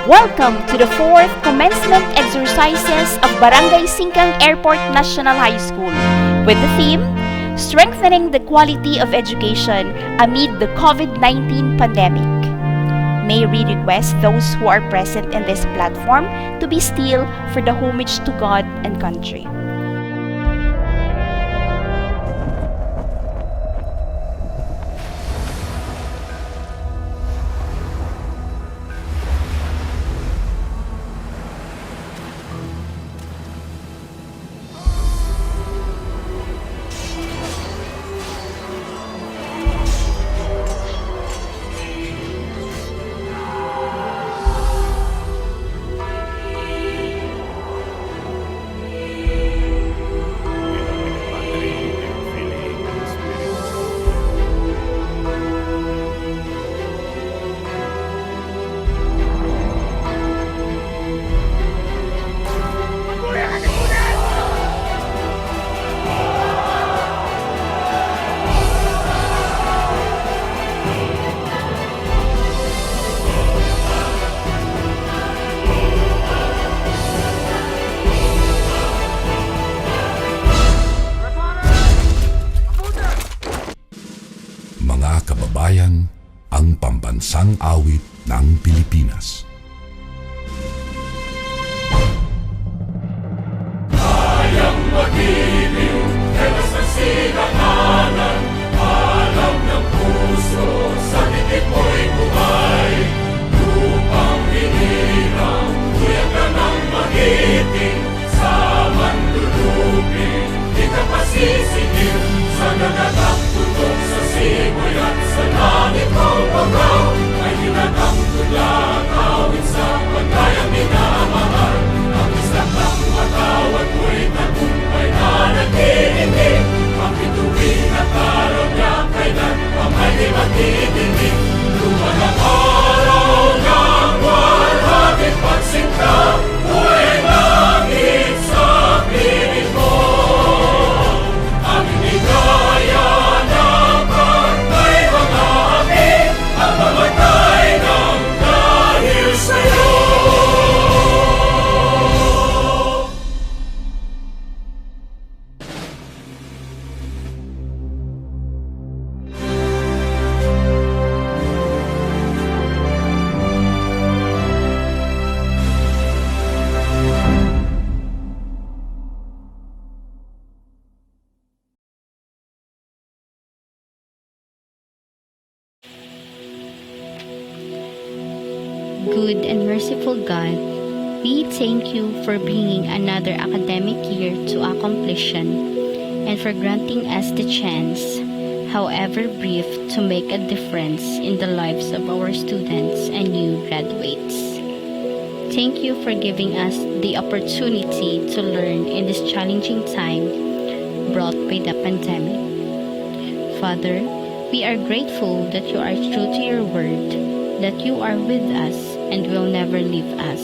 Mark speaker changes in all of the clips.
Speaker 1: Welcome to the 4th Commencement Exercises of Barangay Singcang-Airport National High School with the theme, Strengthening the Quality of Education Amid the COVID-19 Pandemic. May we request those who are present in this platform to be still for the homage to God and country.
Speaker 2: Mga kababayan, ang pambansang awit ng Pilipinas.
Speaker 3: Kayang magiliw, kelas ng sinakanan, alam ng puso, sa titik mo'y buhay. Lupang hinirang, kuya ka ng magiting, sa manlulupin, di ka pasisigil, sa nagatak tutok sa simoy at sa langit mong pagaw, ay hinatang tulang awit sa pagkayang minamahal. Ang isang ng matawad mo'y tagumpay na nagtitindig, ang bituin at araw niya kailan pa may di magtitindig. Luman ang araw ng walhagit pagsinta, buhay langit sa piling mo. Aming ligaya ng pagkay mga api, ang mamatay ng dahil sa'yo.
Speaker 4: Good and merciful God, we thank you for bringing another academic year to a completion and for granting us the chance, however brief, to make a difference in the lives of our students and new graduates. Thank you for giving us the opportunity to learn in this challenging time brought by the pandemic. Father, we are grateful that you are true to your word, that you are with us and will never leave us.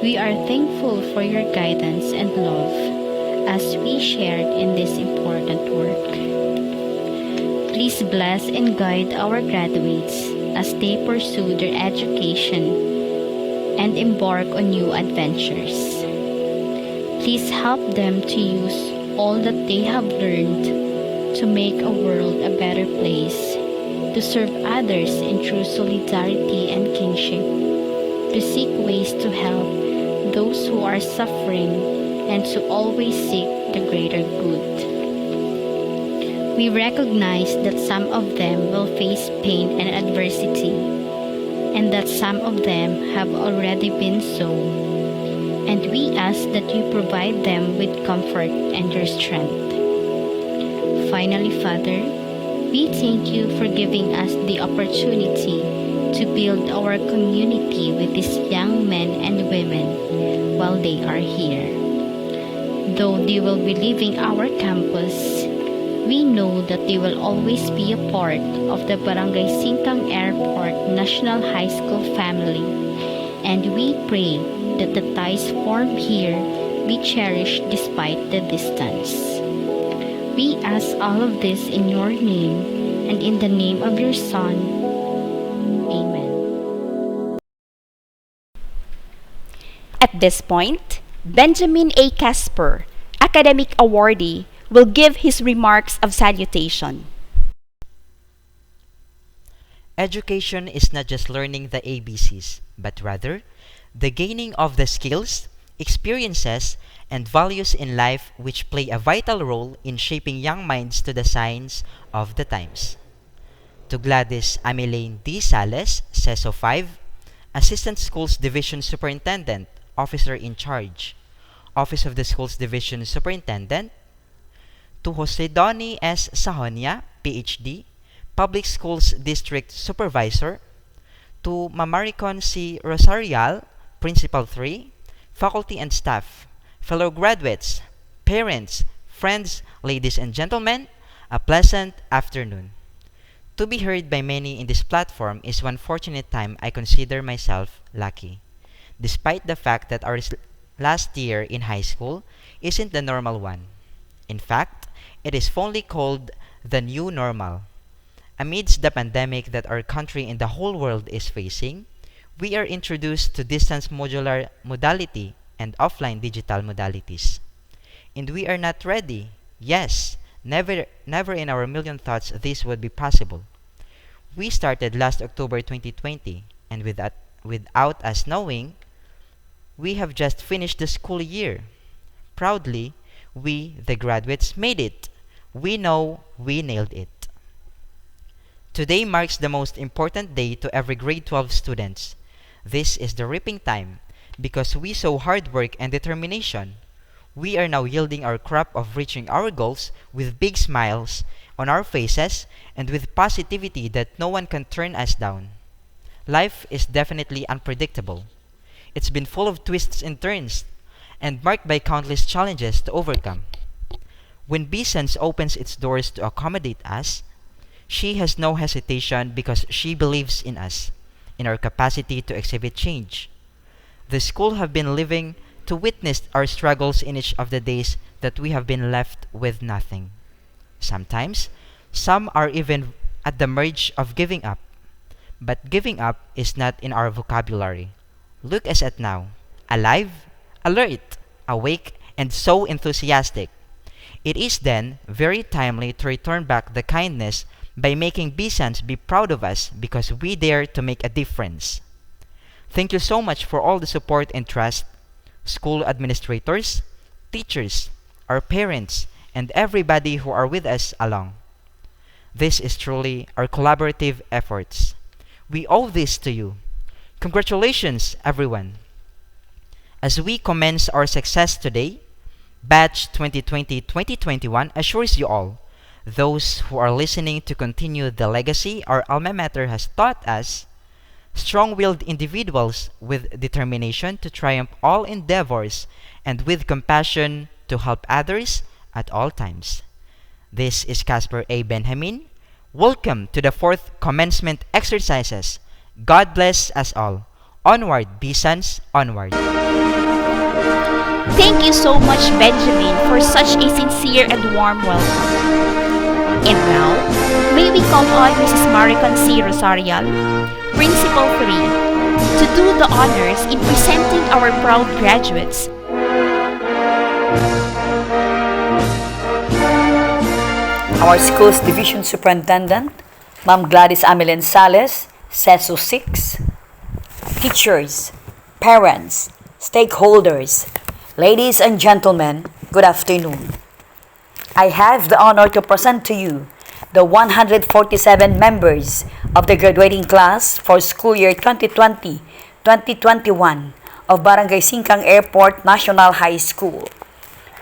Speaker 4: We are thankful for your guidance and love as we shared in this important work. Please bless and guide our graduates as they pursue their education and embark on new adventures. Please help them to use all that they have learned to make a world a better place, to serve others in true solidarity and kinship, to seek ways to help those who are suffering, and to always seek the greater good. We recognize that some of them will face pain and adversity, and that some of them have already been so, and we ask that you provide them with comfort and your strength. Finally, Father, we thank you for giving us the opportunity to build our community with these young men and women while they are here. Though they will be leaving our campus, we know that they will always be a part of the Barangay Singcang-Airport National High School family, and we pray that the ties formed here be cherished despite the distance. We ask all of this in your name and in the name of your Son. Amen.
Speaker 1: At this point, Benjamin A. Casper, Academic Awardee, will give his remarks of salutation.
Speaker 5: Education is not just learning the ABCs, but rather the gaining of the skills, experiences, and values in life which play a vital role in shaping young minds to the signs of the times. To Gladys Amilaine D. Sales, CESO 5, Assistant Schools Division Superintendent, Officer in Charge, Office of the Schools Division Superintendent. To Jose Donnie S. Sahonia, PhD, Public Schools District Supervisor. To Mamaricon C. Rosarial, Principal 3, Faculty and Staff, fellow graduates, parents, friends, ladies and gentlemen, a pleasant afternoon. To be heard by many in this platform is one fortunate time I consider myself lucky, despite the fact that our last year in high school isn't the normal one. In fact, it is fondly called the new normal. Amidst the pandemic that our country and the whole world is facing, we are introduced to distance modular modality and offline digital modalities. And we are not ready. Yes, never in our million thoughts this would be possible. We started last October 2020, and without us knowing, we have just finished the school year. Proudly, we, the graduates, made it. We know we nailed it. Today marks the most important day to every grade 12 students. This is the reaping time. Because we saw hard work and determination, we are now yielding our crop of reaching our goals with big smiles on our faces and with positivity that no one can turn us down. Life is definitely unpredictable. It's been full of twists and turns and marked by countless challenges to overcome. When BSANHS opens its doors to accommodate us, she has no hesitation because she believes in us, in our capacity to exhibit change. The school have been living to witness our struggles in each of the days that we have been left with nothing. Sometimes, some are even at the merge of giving up. But giving up is not in our vocabulary. Look us at now, alive, alert, awake, and so enthusiastic. It is then very timely to return back the kindness by making BSANHS be proud of us because we dare to make a difference. Thank you so much for all the support and trust, school administrators, teachers, our parents, and everybody who are with us along. This is truly our collaborative efforts. We owe this to you. Congratulations, everyone. As we commence our success today, Batch 2020-2021 assures you all, those who are listening, to continue the legacy our alma mater has taught us, strong-willed individuals with determination to triumph all endeavors and with compassion to help others at all times. This is Casper A. Benjamin. Welcome to the 4th commencement exercises. God bless us all. Onward, BSANHS, onward.
Speaker 1: Thank you so much, Benjamin, for such a sincere and warm welcome. And now, may we call on Mrs. Maricon C. Rosarial, Principal 3, to do the honors in presenting our proud graduates.
Speaker 6: Our school's division superintendent, Ma'am Gladys Amilaine Sales, CESO 6, teachers, parents, stakeholders, ladies and gentlemen, good afternoon. I have the honor to present to you the 147 members of the graduating class for school year 2020-2021 of Barangay Singcang-Airport National High School.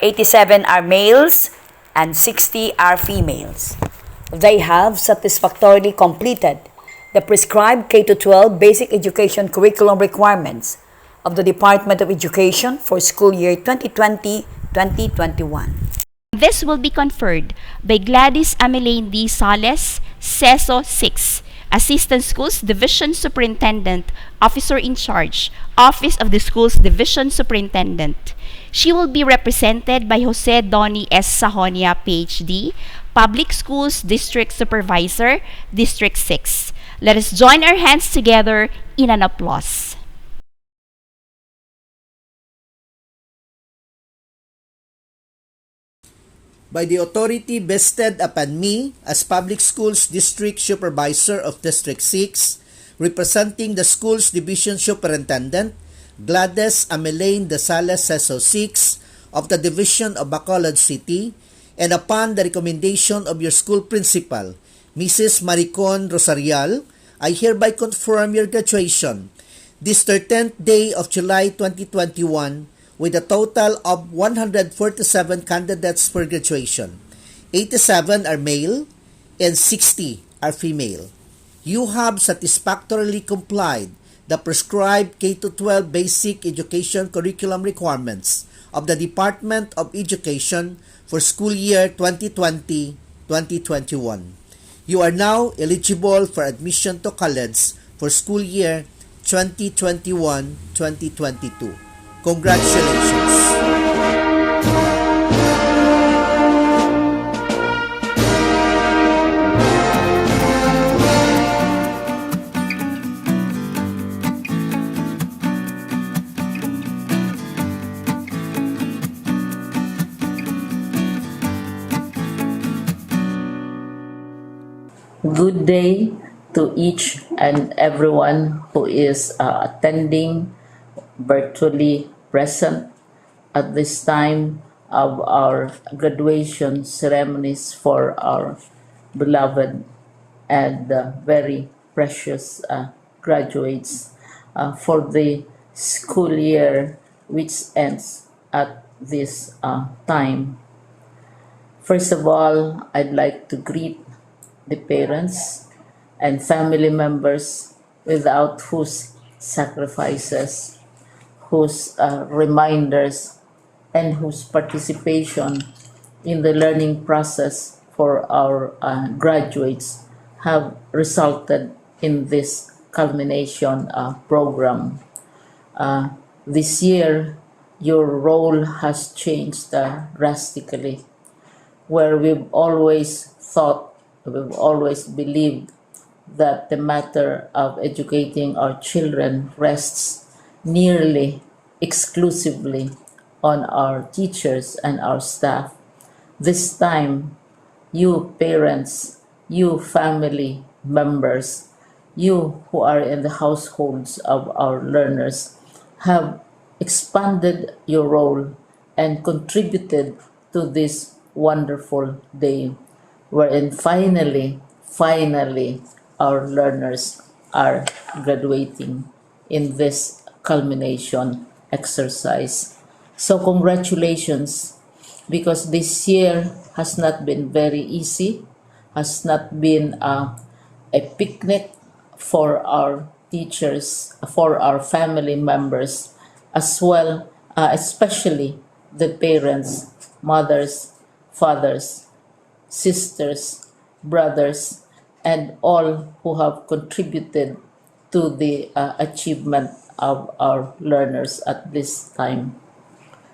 Speaker 6: 87 are males and 60 are females. They have satisfactorily completed the prescribed K-12 basic education curriculum requirements of the Department of Education for school year 2020-2021.
Speaker 1: This will be conferred by Gladys Amilaine D. Sales, CESO 6, Assistant Schools Division Superintendent, Officer in Charge, Office of the Schools Division Superintendent. She will be represented by Jose Donnie S. Sahonia, PhD, Public Schools District Supervisor, District 6. Let us join our hands together in an applause.
Speaker 7: by the authority vested upon me as Public Schools District Supervisor of District 6, representing the Schools Division Superintendent, Gladys Amelaine de Sales Seso 6 of the Division of Bacolod City, and upon the recommendation of your school principal, Mrs. Maricon Rosarial, I hereby confirm your graduation this 13th day of July 2021 with a total of 147 candidates for graduation. 87 are male and 60 are female. You have satisfactorily complied the prescribed K-12 basic education curriculum requirements of the Department of Education for school year 2020-2021. You are now eligible for admission to college for school year 2021-2022. Congratulations!
Speaker 8: Good day to each and everyone who is attending virtually present at this time of our graduation ceremonies for our beloved and very precious graduates for the school year which ends at this time. First of all, I'd like to greet the parents and family members without whose sacrifices, whose reminders, and whose participation in the learning process for our graduates have resulted in this culmination program. This year, your role has changed drastically, where we've always believed that the matter of educating our children rests nearly exclusively on our teachers and our staff. This time, you parents, you family members, you who are in the households of our learners have expanded your role and contributed to this wonderful day, wherein finally, our learners are graduating in this culmination exercise. So congratulations, because this year has not been very easy, has not been a picnic for our teachers, for our family members, as well, especially the parents, mothers, fathers, sisters, brothers, and all who have contributed to the achievement of our learners at this time.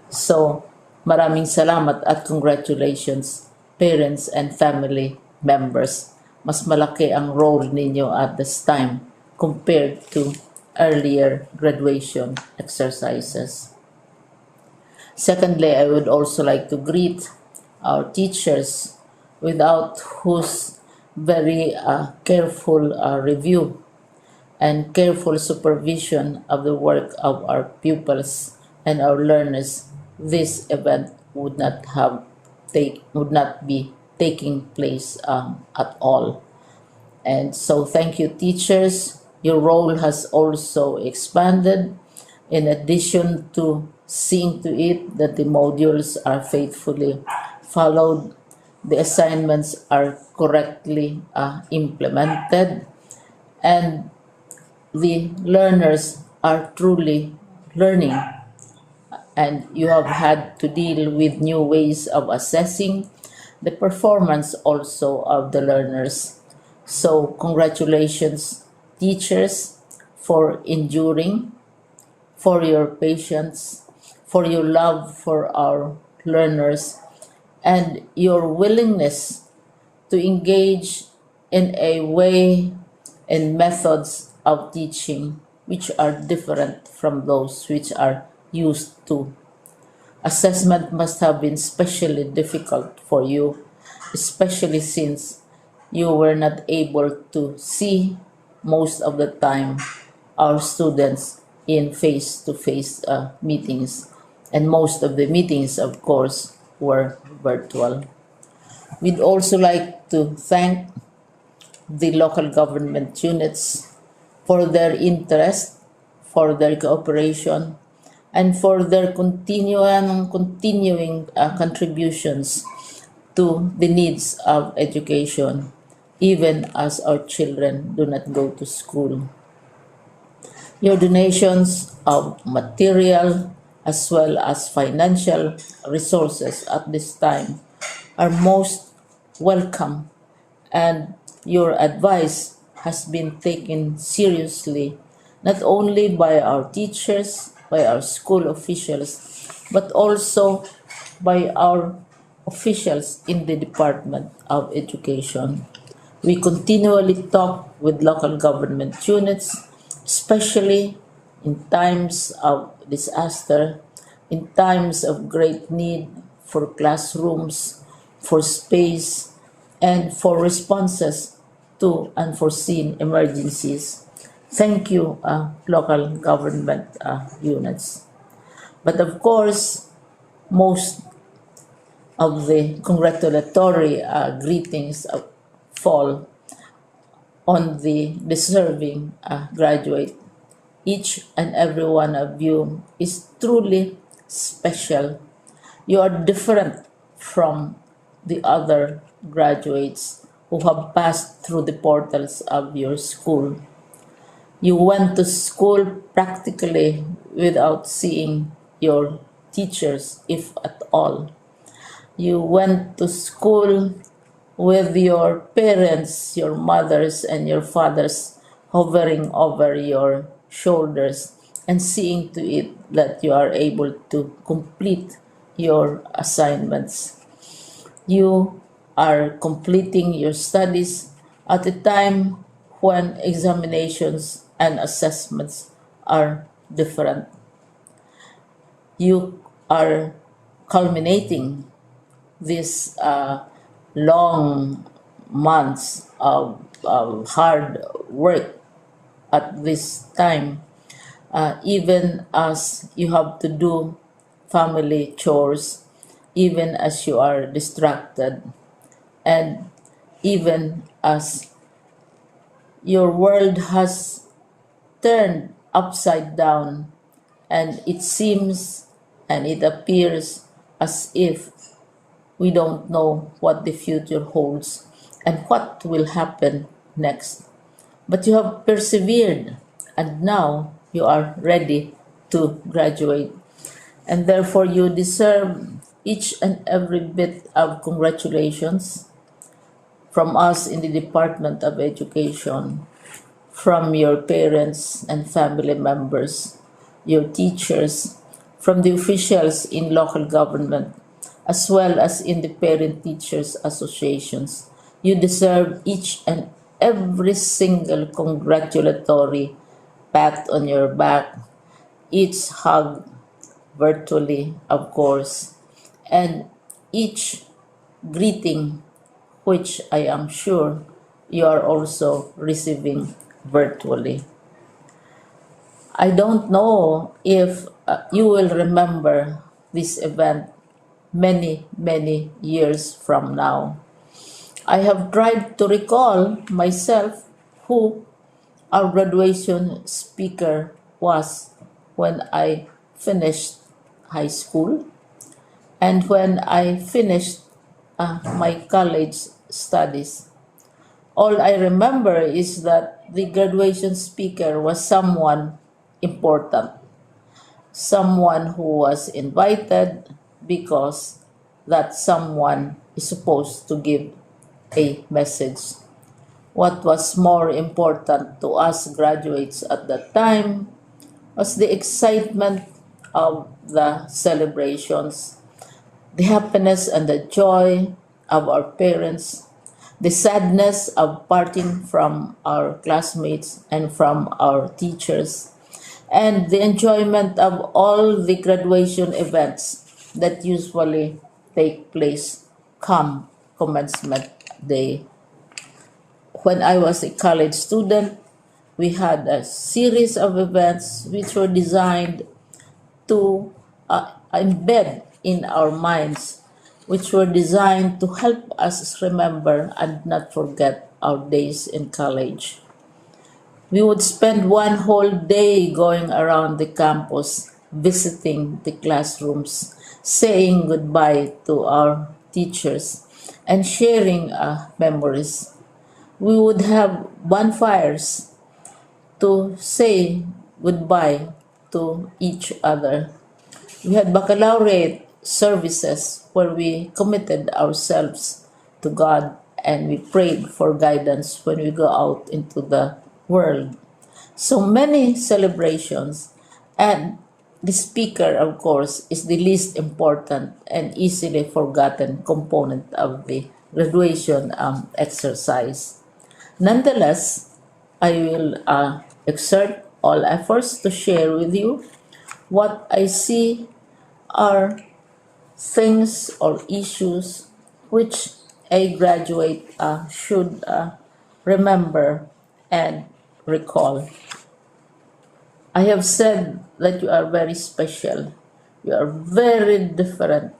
Speaker 8: So, maraming salamat at congratulations, parents and family members. Mas malaki ang role ninyo at this time compared to earlier graduation exercises. Secondly, I would also like to greet our teachers, without whose very careful review and careful supervision of the work of our pupils and our learners, this event would not be taking place at all. And so thank you, teachers. Your role has also expanded, in addition to seeing to it that the modules are faithfully followed, the assignments are correctly implemented, and the learners are truly learning. And you have had to deal with new ways of assessing the performance also of the learners. So congratulations, teachers, for enduring, for your patience, for your love for our learners, and your willingness to engage in a way and methods of teaching which are different from those which are used to. Assessment must have been especially difficult for you, especially since you were not able to see most of the time our students in face-to-face meetings, and most of the meetings, of course, were virtual. We'd also like to thank the local government units for their interest, for their cooperation, and for their continuing contributions to the needs of education, even as our children do not go to school. Your donations of material as well as financial resources at this time are most welcome, and your advice has been taken seriously not only by our teachers, by our school officials, but also by our officials in the Department of Education. We continually talk with local government units, especially in times of disaster, in times of great need for classrooms, for space, and for responses to unforeseen emergencies. Thank you, local government units. But of course, most of the congratulatory greetings fall on the deserving graduate. Each and every one of you is truly special. You are different from the other graduates who have passed through the portals of your school. You went to school practically without seeing your teachers, if at all. You went to school with your parents, your mothers, and your fathers hovering over your shoulders and seeing to it that you are able to complete your assignments. You are completing your studies at a time when examinations and assessments are different. You are culminating these long months of hard work at this time, even as you have to do family chores, even as you are distracted, and even as your world has turned upside down, and it seems and it appears as if we don't know what the future holds and what will happen next. But you have persevered, and now you are ready to graduate. And therefore, you deserve each and every bit of congratulations from us in the Department of Education, from your parents and family members, your teachers, from the officials in local government, as well as in the parent teachers associations. You deserve each and every single congratulatory pat on your back, each hug virtually, of course, and each greeting, which I am sure you are also receiving virtually. I don't know if you will remember this event many, many years from now. I have tried to recall myself who our graduation speaker was when I finished high school and when I finished my college studies. All I remember is that the graduation speaker was someone important, someone who was invited because that someone is supposed to give a message. What was more important to us graduates at that time was the excitement of the celebrations, the happiness and the joy of our parents, the sadness of parting from our classmates and from our teachers, and the enjoyment of all the graduation events that usually take place come commencement day. When I was a college student, we had a series of events which were designed to embed in our minds, which were designed to help us remember and not forget our days in college. We would spend one whole day going around the campus, visiting the classrooms, saying goodbye to our teachers, and sharing memories. We would have bonfires to say goodbye to each other. We had baccalaureate services where we committed ourselves to God and we prayed for guidance when we go out into the world. So many celebrations, and the speaker, of course, is the least important and easily forgotten component of the graduation exercise. Nonetheless, I will exert all efforts to share with you what I see are things or issues which a graduate should remember and recall. I have said that you are very special. You are very different.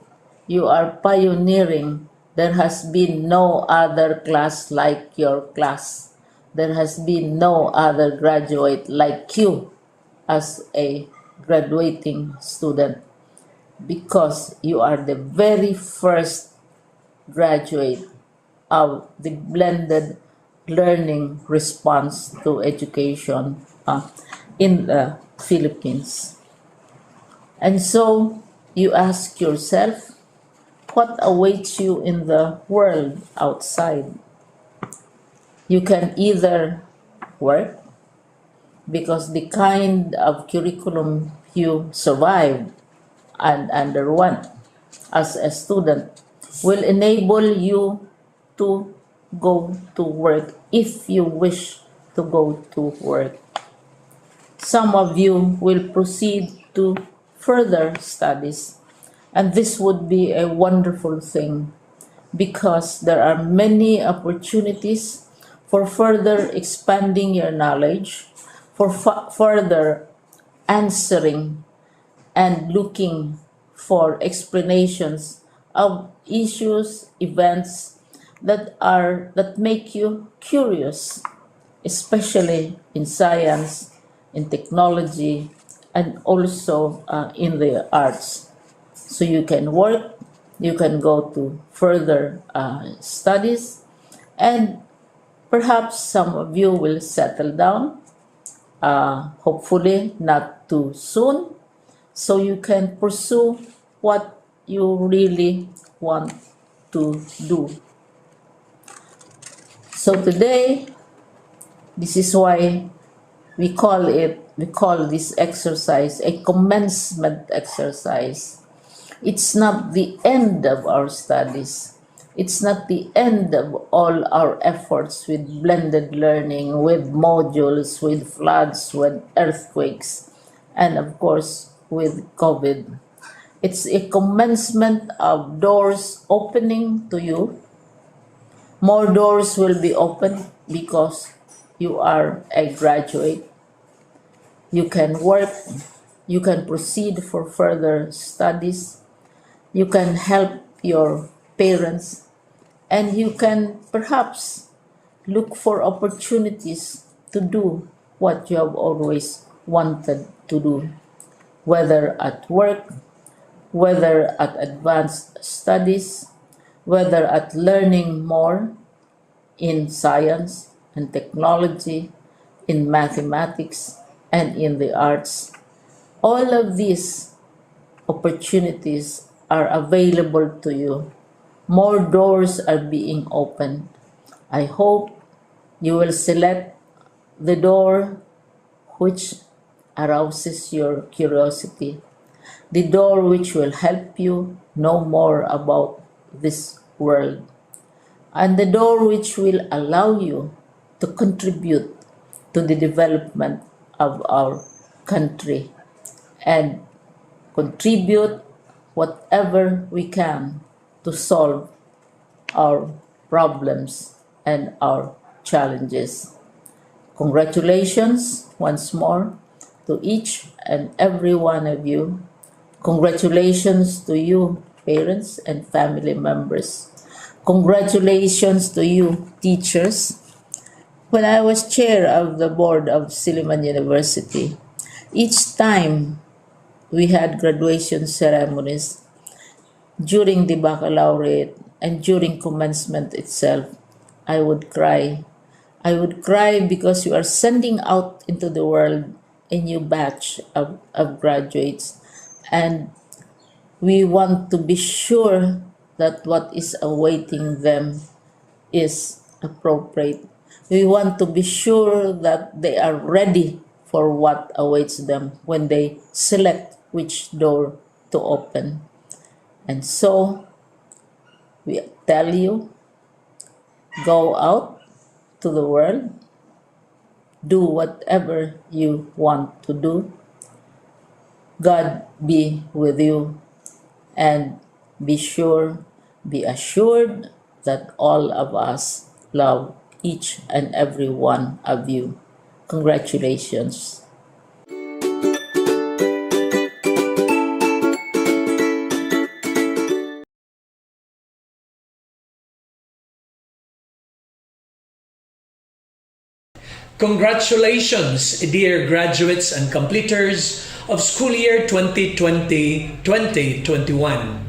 Speaker 8: You are pioneering. There has been no other class like your class. There has been no other graduate like you as a graduating student, because you are the very first graduate of the blended learning response to education in the Philippines. And so you ask yourself, what awaits you in the world outside? You can either work, because the kind of curriculum you survived and underwent as a student will enable you to go to work if you wish to go to work. Some of you will proceed to further studies, and this would be a wonderful thing because there are many opportunities for further expanding your knowledge, for further answering and looking for explanations of issues, events that make you curious, especially in science, in technology, and also in the arts. So you can work, you can go to further studies, and perhaps some of you will settle down, hopefully not too soon, so you can pursue what you really want to do. So today, this is why we call this exercise a commencement exercise. It's not the end of our studies. It's not the end of all our efforts with blended learning, with modules, with floods, with earthquakes, and of course with COVID. It's a commencement of doors opening to you. More doors will be opened because you are a graduate. You can work, you can proceed for further studies, you can help your parents, and you can perhaps look for opportunities to do what you have always wanted to do, whether at work, whether at advanced studies, whether at learning more in science and technology, in mathematics, and in the arts. All of these opportunities are available to you. More doors are being opened. I hope you will select the door which arouses your curiosity, the door which will help you know more about this world, and the door which will allow you to contribute to the development of our country and contribute whatever we can to solve our problems and our challenges. Congratulations once more to each and every one of you. Congratulations to you, parents and family members. Congratulations to you, teachers. When I was chair of the board of Silliman University, each time we had graduation ceremonies during the baccalaureate and during commencement itself, I would cry. I would cry because you are sending out into the world a new batch of graduates, and we want to be sure that what is awaiting them is appropriate. We want to be sure that they are ready for what awaits them when they select which door to open. And so, we tell you, go out to the world, do whatever you want to do. God be with you, and be assured that all of us love each and every one of you. Congratulations.
Speaker 9: Congratulations, dear graduates and completers of school year 2020-2021.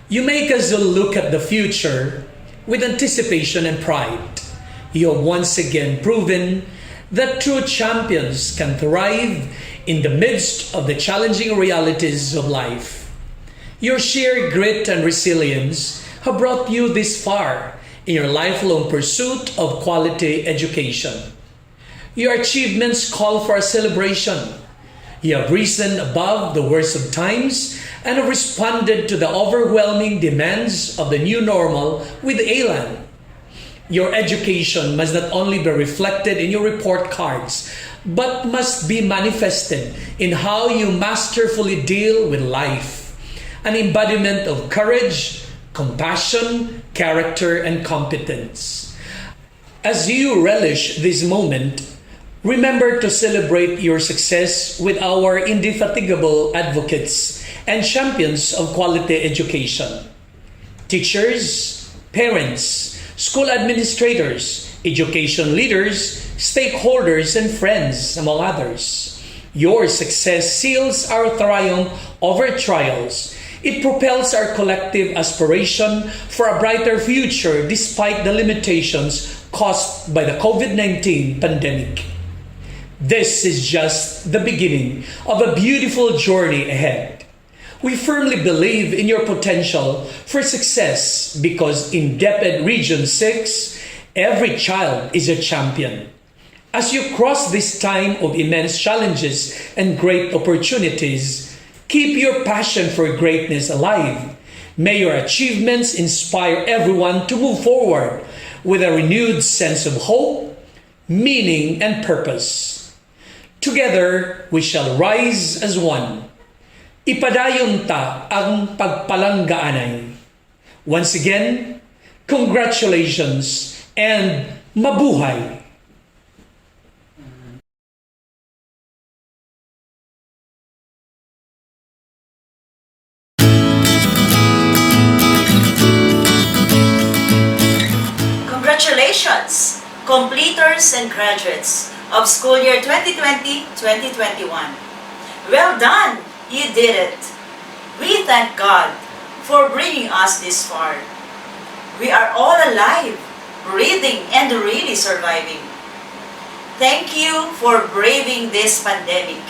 Speaker 9: You make us look at the future with anticipation and pride. You have once again proven that true champions can thrive in the midst of the challenging realities of life. Your sheer grit and resilience have brought you this far in your lifelong pursuit of quality education. Your achievements call for a celebration. You have risen above the worst of times and have responded to the overwhelming demands of the new normal with elan. Your education must not only be reflected in your report cards, but must be manifested in how you masterfully deal with life. An embodiment of courage, compassion, character, and competence. As you relish this moment, remember to celebrate your success with our indefatigable advocates and champions of quality education. Teachers, parents, school administrators, education leaders, stakeholders, and friends, among others. Your success seals our triumph over trials. It propels our collective aspiration for a brighter future despite the limitations caused by the COVID-19 pandemic. This is just the beginning of a beautiful journey ahead. We firmly believe in your potential for success because in DepEd Region 6, every child is a champion. As you cross this time of immense challenges and great opportunities, keep your passion for greatness alive. May your achievements inspire everyone to move forward with a renewed sense of hope, meaning, and purpose. Together, we shall rise as one. Ipadayon ta ang pagpalanggaanay. Once again, congratulations and mabuhay!
Speaker 10: Congratulations, completers and graduates of school year 2020-2021. Well done! You did it! We thank God for bringing us this far. We are all alive, breathing, and really surviving. Thank you for braving this pandemic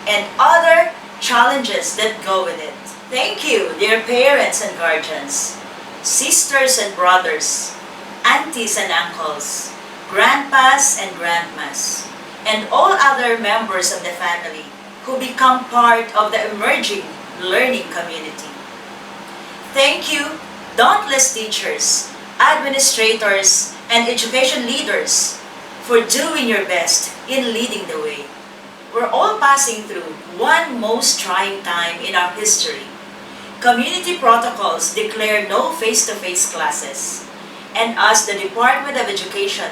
Speaker 10: and other challenges that go with it. Thank you, dear parents and guardians, sisters and brothers, aunties and uncles, grandpas and grandmas, and all other members of the family who become part of the emerging learning community. Thank you, dauntless teachers, administrators, and education leaders for doing your best in leading the way. We're all passing through one most trying time in our history, community protocols declare no face-to-face classes. And as the Department of Education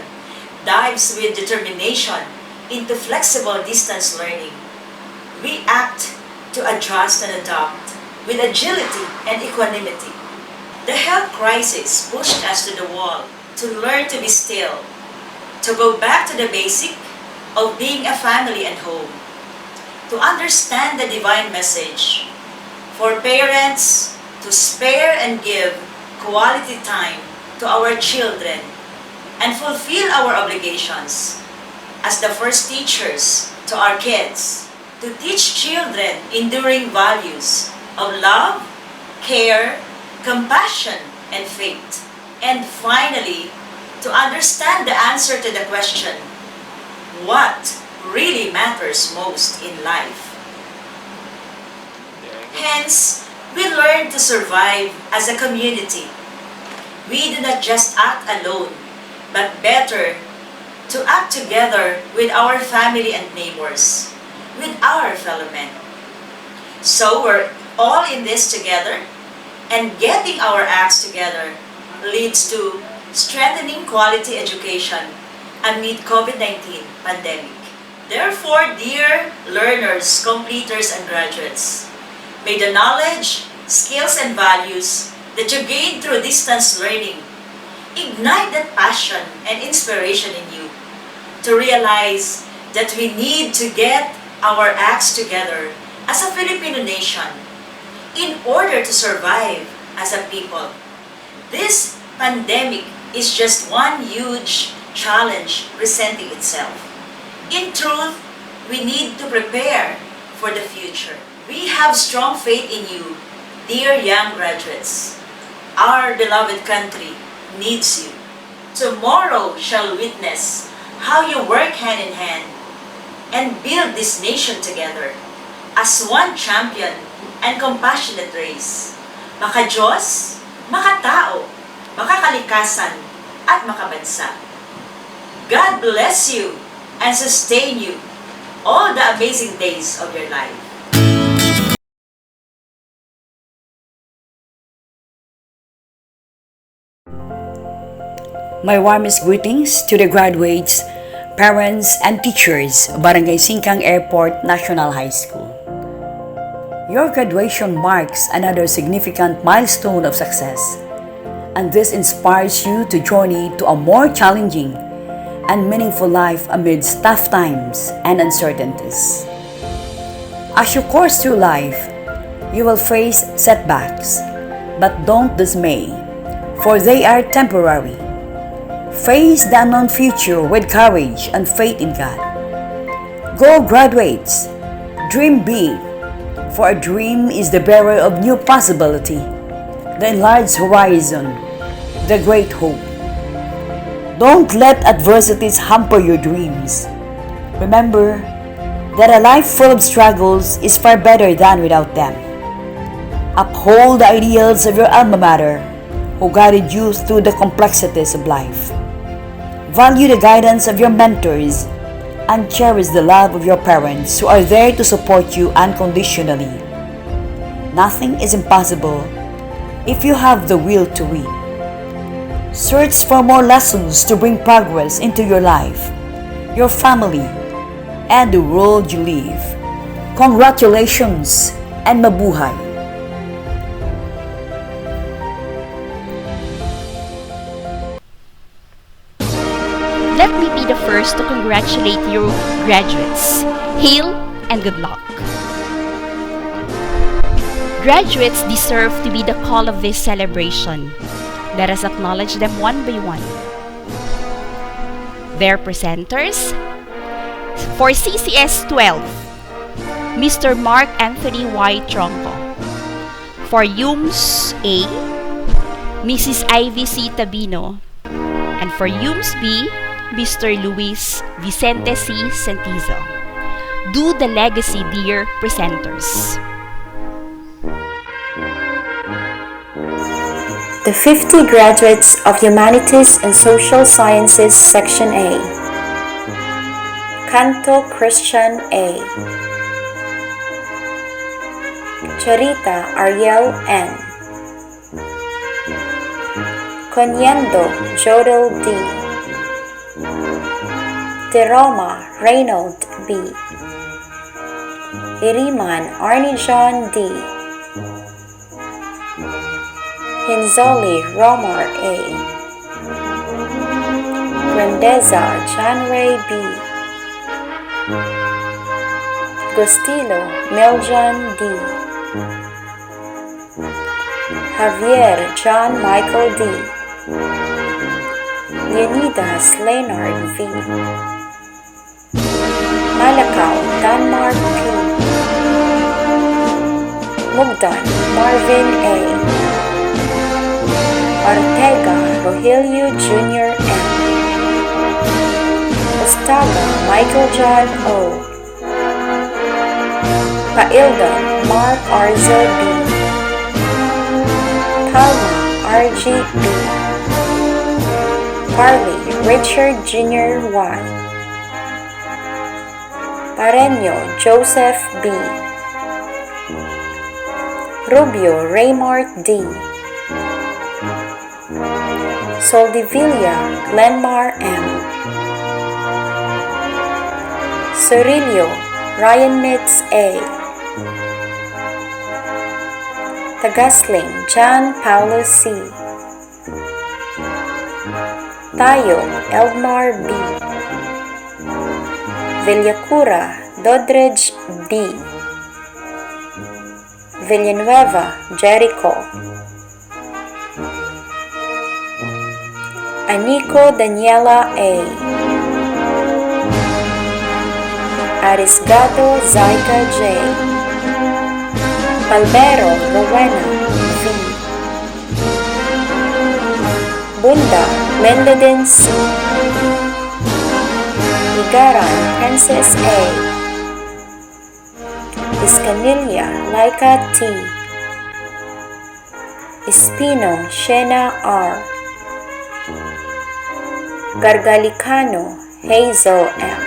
Speaker 10: dives with determination into flexible distance learning, we act to adjust and adapt with agility and equanimity. The health crisis pushed us to the wall to learn to be still, to go back to the basic of being a family and home, to understand the divine message, for parents to spare and give quality time to our children and fulfill our obligations as the first teachers to our kids, to teach children enduring values of love, care, compassion, and faith. And finally, to understand the answer to the question, what really matters most in life? Hence, we learn to survive as a community. We do not just act alone, but better to act together with our family and neighbors, with our fellow men. So we're all in this together, and getting our acts together leads to strengthening quality education amid COVID-19 pandemic. Therefore, dear learners, completers, and graduates, may the knowledge, skills, and values that you gain through distance learning ignite that passion and inspiration in you to realize that we need to get our acts together as a Filipino nation in order to survive as a people. This pandemic is just one huge challenge presenting itself. In truth, we need to prepare for the future. We have strong faith in you, dear young graduates. Our beloved country needs you. Tomorrow shall witness how you work hand in hand and build this nation together as one champion and compassionate race. Maka-Diyos, maka-tao, makakalikasan, at makabansa. God bless you and sustain you all the amazing days of your life.
Speaker 6: My warmest greetings to the graduates, parents, and teachers of Barangay Singcang-Airport National High School. Your graduation marks another significant milestone of success, and this inspires you to journey to a more challenging and meaningful life amidst tough times and uncertainties. As you course through life, you will face setbacks, but don't dismay, for they are temporary. Face the unknown future with courage and faith in God. Go, graduates, dream big, for a dream is the bearer of new possibility, the enlarged horizon, the great hope. Don't let adversities hamper your dreams. Remember that a life full of struggles is far better than without them. Uphold the ideals of your alma mater, who guided you through the complexities of life. Value the guidance of your mentors and cherish the love of your parents who are there to support you unconditionally. Nothing is impossible if you have the will to win. Search for more lessons to bring progress into your life, your family, and the world you live. Congratulations and mabuhay!
Speaker 1: Let me be the first to congratulate you, graduates. Hail and good luck. Graduates deserve to be the call of this celebration. Let us acknowledge them one by one. Their presenters: for CCS 12, Mr. Mark Anthony Y. Tronco. For UMS A, Mrs. Ivy C. Tabino. And for UMS B, Mr. Luis Vicente C. Santizo. Do the legacy, dear presenters.
Speaker 11: The 50 graduates of Humanities and Social Sciences Section A. Canto Christian A. Charita Ariel N. Conyendo Jodel D. Teroma Reynold B. Iriman Arnie John D. Hinzoli Romar A. Grandeza John Ray B. Gostilo Miljan D. Javier John Michael D. Leonidas Leonard V. Malakaw Danmar P. Mugdan Marvin A. Ortega Rogelio Jr. M. Ostaga Michael John O. Paildan Mark Arzo B. Palma RG B. Parley Richard Jr. Y. Pareño Joseph B. Rubio Raymart D. Soldevilla Glenmar M. Sorillo Ryan Mitz A. Tagasling John Paulo C. Tayo Elmar B. Villacura Dodridge D. Villanueva Jericho. Anico Daniela A. Arisgato Zaika J. Palmero Rowena V. Bunda Mendedin C. Igaran Princess A. Iscanilla Laika T. Espino Shena R. Gargalicano Hazel M.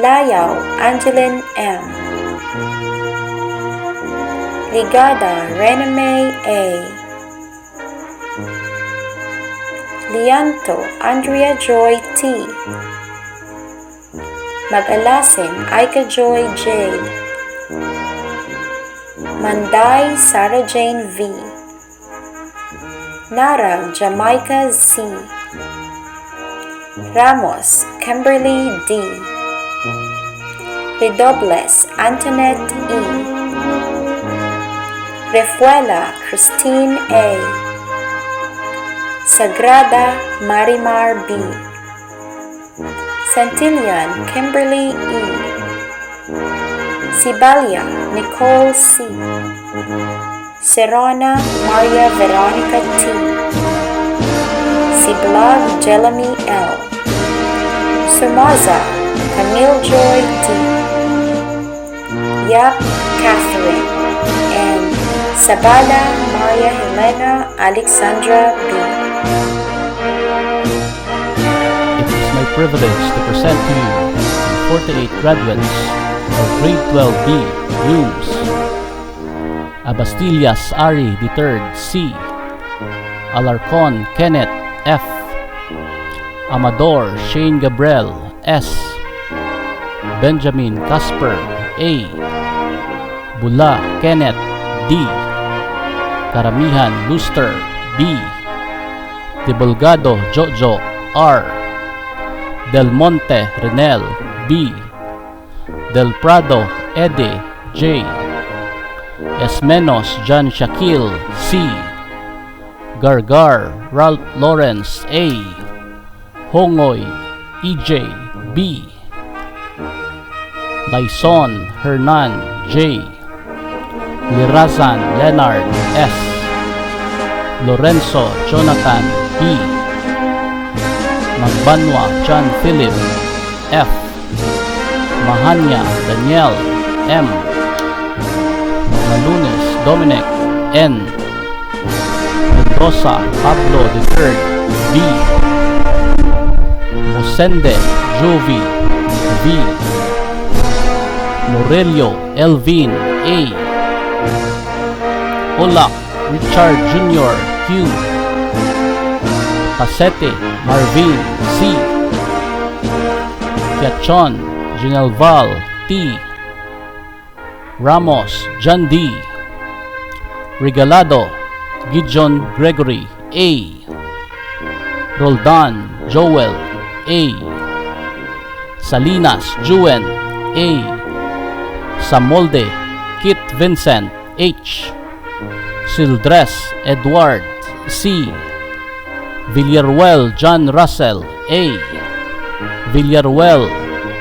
Speaker 11: Layaw Angeline M. Ligada Rename A. Lianto Andrea Joy T. Mag-alasin Aika Joy J. Manday Sarah Jane V. Nara Jamaica C. Ramos Kimberly D. Redobles Antoinette E. Refuela Christine A. Sagrada Marimar B. Santillan Kimberly E. Sibalia Nicole C. Serrana Maria Veronica T. Siblag Jelemy L. Somoza Camille Joy T. Yap Catherine and Sabala Maria Helena Alexandra B.
Speaker 12: It is my privilege to present to you the 48 graduates of Grade 12B Rooms. Abastillas Ari III C. Alarcon Kenneth F. Amador Shane Gabriel S. Benjamin Casper A. Bula Kenneth D. Karamihan Luster B. Debulgado Jojo R. Del Monte Renel B. Del Prado Ede J. Esmenos John Shaquille C. Gargar Ralph Lawrence A. Hongoy EJ B. Lyson Hernan J. Lirazan Leonard S. Lorenzo Jonathan B. Magbanwa John Philip F. Mahanya Daniel M. Malunes Dominic N. Mendoza Pablo III B. Mosende Jovi V. Morelio Elvin A. A. Olak Richard Jr. Q. Pasete Marvin C. Kiachon Ginalval T. Ramos John D. Regalado Gideon Gregory A. Roldan Joel A. Salinas Juen A. Samolde Kit Vincent H. Sildres Edward C. Villaruel John Russell A. Villaruel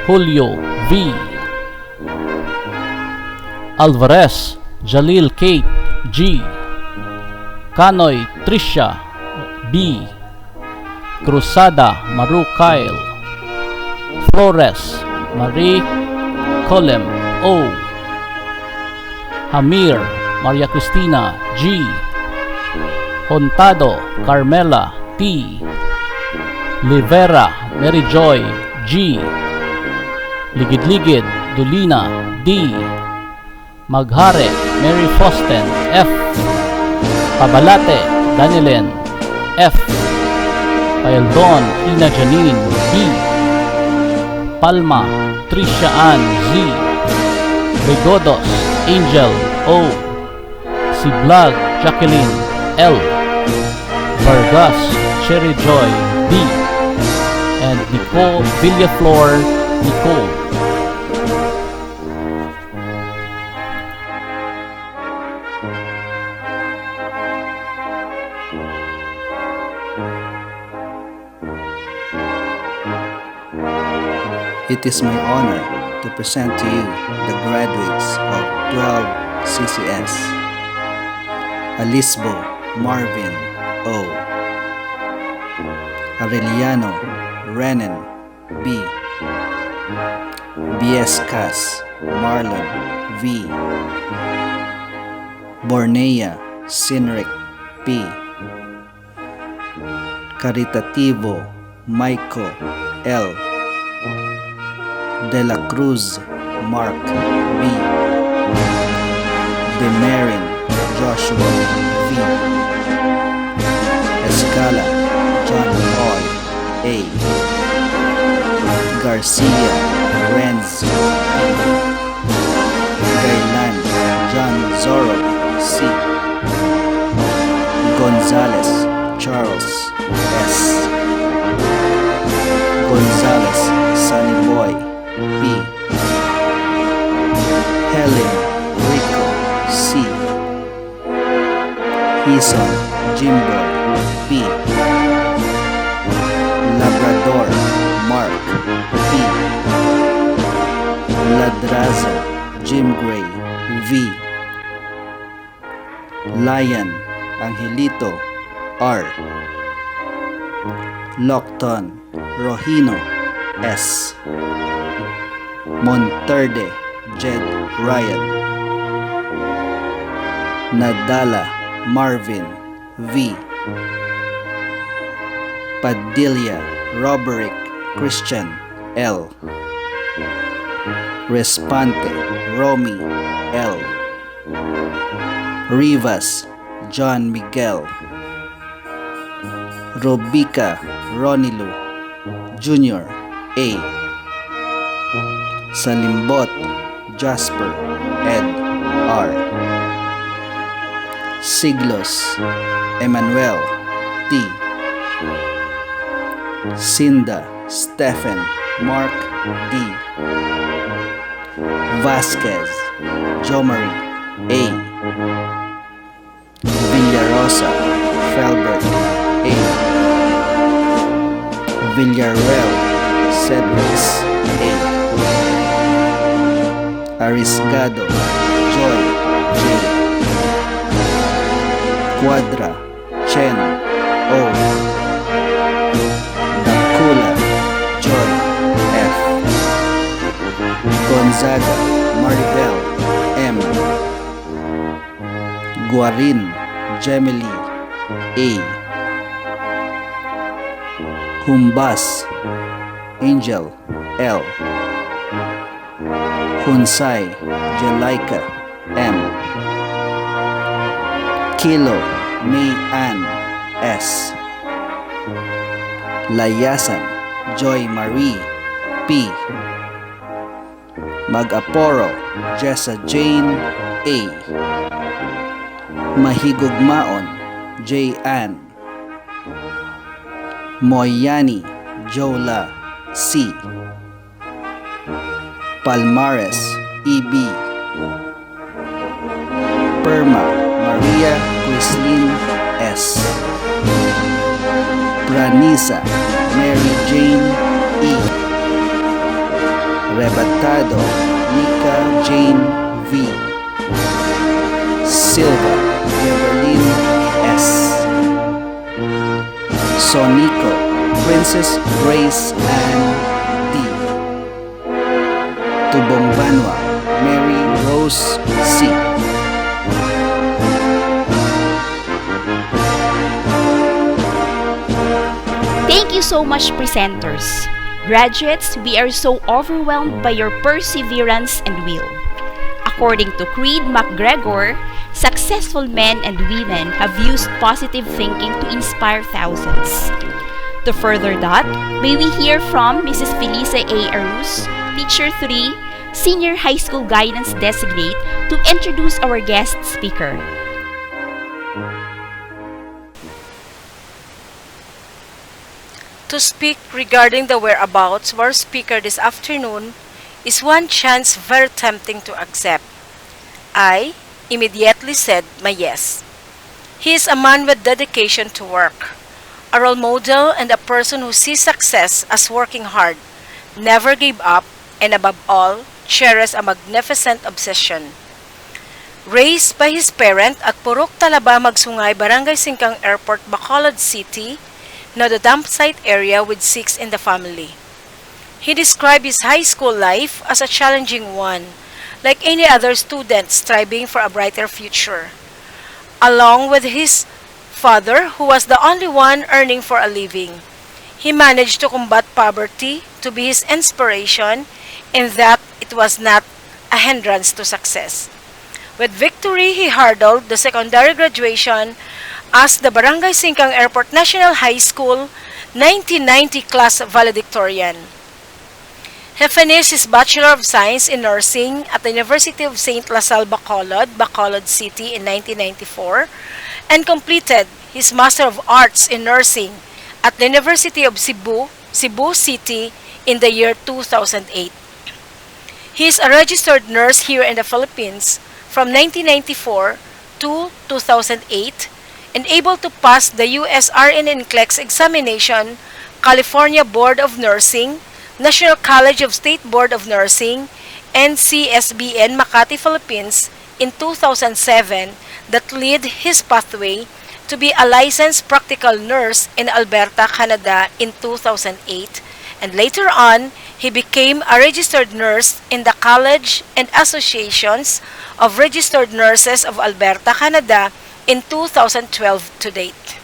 Speaker 12: Julio V. Alvarez Jalil Kate G. Canoy Tricia B. Cruzada Maru Kyle. Flores Marie Colem O. Hamir Maria Cristina G. Hontado Carmela T. Livera Mary Joy G. Ligid-Ligid Dulina D. Maghare Mary Fosten F. Pabalate Danielen F. Paildon Ina Janine B. Palma Tricia Ann Z. Rigodos Angel O. Siblag Jacqueline L. Vargas Cherry Joy D. And Nicole Villaflor Nicole.
Speaker 13: It is my honor to present to you the graduates of 12 CCS. Alisbo Marvin O. Aureliano Renan B. BSCAS Marlon V. Bornea Sinric P. Caritativo Maico L. De la Cruz Mark B. Demerin Joshua V. Escala John Paul A. Garcia Renz Gailan John Zorro C. Gonzalez Charles S. Gonzalez Sunny Boy B. Helen Rico C. Hison Jimbo B. Labrador Mark B. Ladrazo Jim Gray V. Lion Angelito R. Lockton Rohino S. Monterde Jed Ryan. Nadala Marvin V. Padilla Roberick Christian L. Respante Romy L. Rivas John Miguel. Robica Ronilu Jr. A. Salimbot Jasper Ed R. Siglos Emmanuel T. Cinda Stephen Mark D. Vasquez Jomari A. Villarosa Felbert A. Villarreal Cedrics A. Ariscado Joy J. Quadra Chen O. Dakula Joy F. Gonzaga Maribel M. Guarin Gemily A. Humbas Angel L. Hunsai Jelaika M. Kilo May Ann S. Layasan Joy Marie P. Mag-Aporo Jessa Jane A. Mahigugmaon J. Ann. Moyani Jola C. Palmares E.B. Perma Maria Crislin S. Pranisa Mary Jane E. Rebatado Nika Jane V. Silva Evelyn S. Sonico Princess Grace Ann D. Tubombanwa Mary Rose C.
Speaker 1: Thank you so much, presenters. Graduates, we are so overwhelmed by your perseverance and will. According to Creed McGregor, successful men and women have used positive thinking to inspire thousands. To further that, may we hear from Mrs. Felicia A. Arus, Teacher 3, Senior High School Guidance Designate, to introduce our guest speaker.
Speaker 14: To speak regarding the whereabouts of our speaker this afternoon is one chance very tempting to accept. I immediately said my yes. He is a man with dedication to work, a role model and a person who sees success as working hard, never gave up, and above all, cherished a magnificent obsession. Raised by his parent at Purok Talaba, Magsungay, Barangay Singcang-Airport, Bacolod City, now the dump site area with 6 in the family. He described his high school life as a challenging one, like any other student striving for a brighter future. Along with his father, who was the only one earning for a living, he managed to combat poverty, to be his inspiration, and that it was not a hindrance to success. With victory, he hurdled the secondary graduation as the Barangay Singcang-Airport National High School 1990 class valedictorian. He finished his Bachelor of Science in Nursing at the University of St. LaSalle, Bacolod City in 1994, and completed his Master of Arts in Nursing at the University of Cebu City in the year 2008. He is a registered nurse here in the Philippines from 1994 to 2008 and able to pass the US RN NCLEX examination, California Board of Nursing, National College of State Board of Nursing, and CSBN Makati, Philippines in 2007 that lead his pathway to be a licensed practical nurse in Alberta, Canada in 2008, and later on, he became a registered nurse in the College and Associations of Registered Nurses of Alberta, Canada in 2012 to date.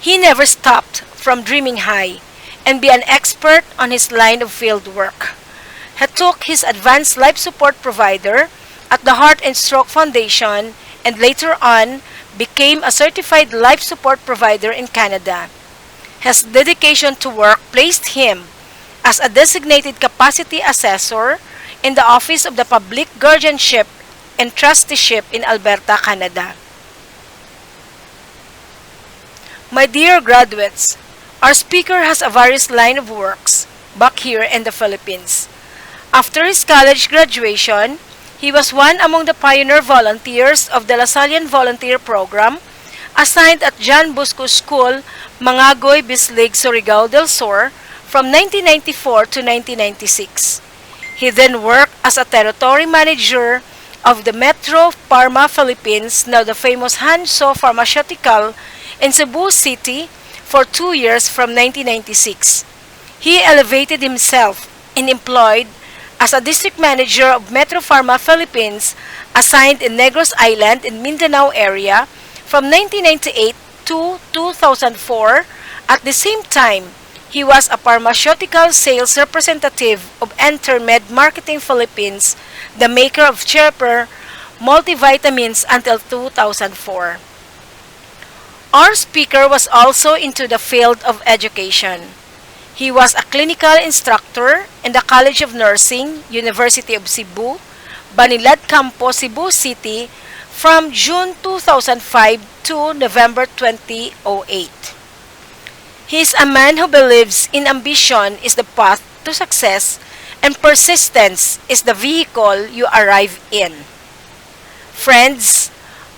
Speaker 14: He never stopped from dreaming high and be an expert on his line of field work. He took his advanced life support provider at the Heart and Stroke Foundation and later on became a certified life support provider in Canada. His dedication to work placed him as a designated capacity assessor in the Office of the Public Guardianship and Trusteeship in Alberta, Canada. My dear graduates, our speaker has a various line of works back here in the Philippines. After his college graduation, he was one among the pioneer volunteers of the Lasallian Volunteer Program assigned at John Bosco School, Mangagoy, Bislig, Surigao del Sur from 1994 to 1996. He then worked as a territory manager of the Metro Pharma Philippines, now the famous Hanso Pharmaceutical, in Cebu City for 2 years from 1996. He elevated himself and employed as a district manager of Metro Pharma Philippines assigned in Negros Island in Mindanao area from 1998 to 2004. At the same time, he was a pharmaceutical sales representative of Entermed Marketing Philippines, the maker of Cheaper multivitamins until 2004. Our speaker was also into the field of education. He was a clinical instructor in the College of Nursing, University of Cebu, Banilad Campo, Cebu City, from June 2005 to November 2008. He is a man who believes in ambition is the path to success and persistence is the vehicle you arrive in. Friends,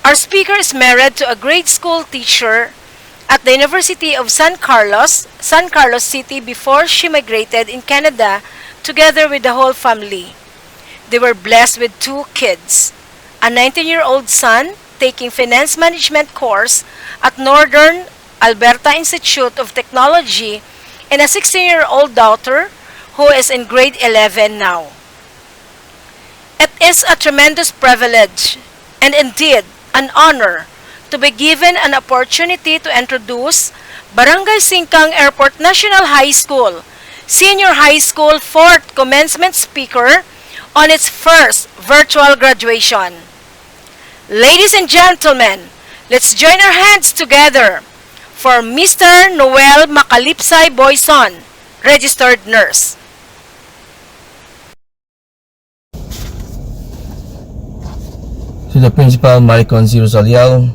Speaker 14: our speaker is married to a grade school teacher at the University of San Carlos City before she migrated in Canada together with the whole family. They were blessed with 2 kids, a 19-year-old son taking finance management course at Northern Alberta Institute of Technology and a 16-year-old daughter who is in grade 11 now. It is a tremendous privilege and indeed an honor to be given an opportunity to introduce Barangay Singcang-Airport National High School, Senior High School 4th Commencement Speaker on its first virtual graduation. Ladies and gentlemen, let's join our hands together for Mr. Noel Macalipsay Boyson, registered nurse.
Speaker 15: To the Principal Maricon C. Rosalial,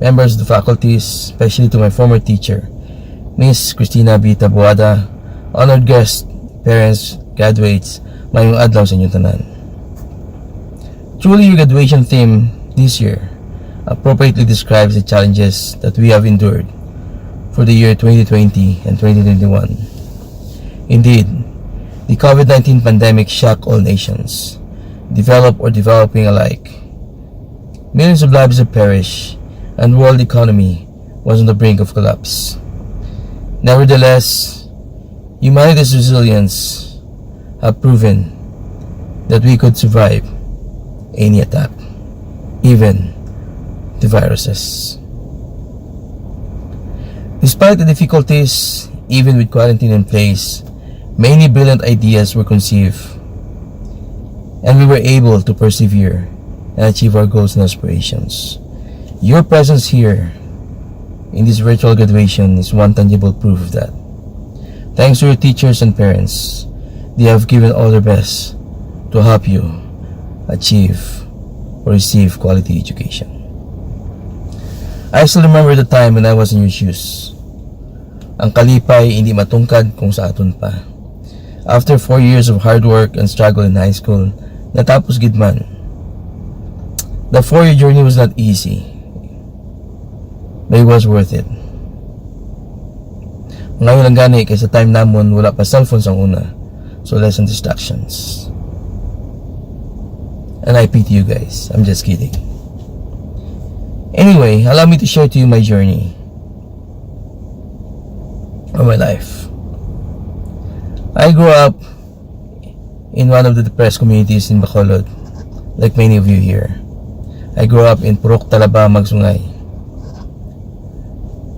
Speaker 15: members of the faculties, especially to my former teacher, Miss Christina B. Tabuada, honored guests, parents, graduates, mayong adlaw sa inyong tanan. Truly, your graduation theme this year appropriately describes the challenges that we have endured for the year 2020 and 2021. Indeed, the COVID-19 pandemic shocked all nations, developed or developing alike. Millions of lives have perished, and world economy was on the brink of collapse. Nevertheless, humanity's resilience have proven that we could survive any attack, even the viruses. Despite the difficulties, even with quarantine in place, many brilliant ideas were conceived, and we were able to persevere and achieve our goals and aspirations. Your presence here in this virtual graduation is one tangible proof of that. Thanks to your teachers and parents, they have given all their best to help you achieve or receive quality education. I still remember the time when I was in your shoes. Ang kalipay hindi matungkad kung sa aton pa. After 4 years of hard work and struggle in high school, natapos gid man. The 4-year journey was not easy, but it was worth it. Ngayon lang gani, kaysa time namon wala pa cellphones ang una, so less on distractions. And I pity you guys, I'm just kidding. Anyway, allow me to share to you my journey of my life. I grew up in one of the depressed communities in Bacolod, like many of you here. I grew up in Purok Talaba, Magsungay.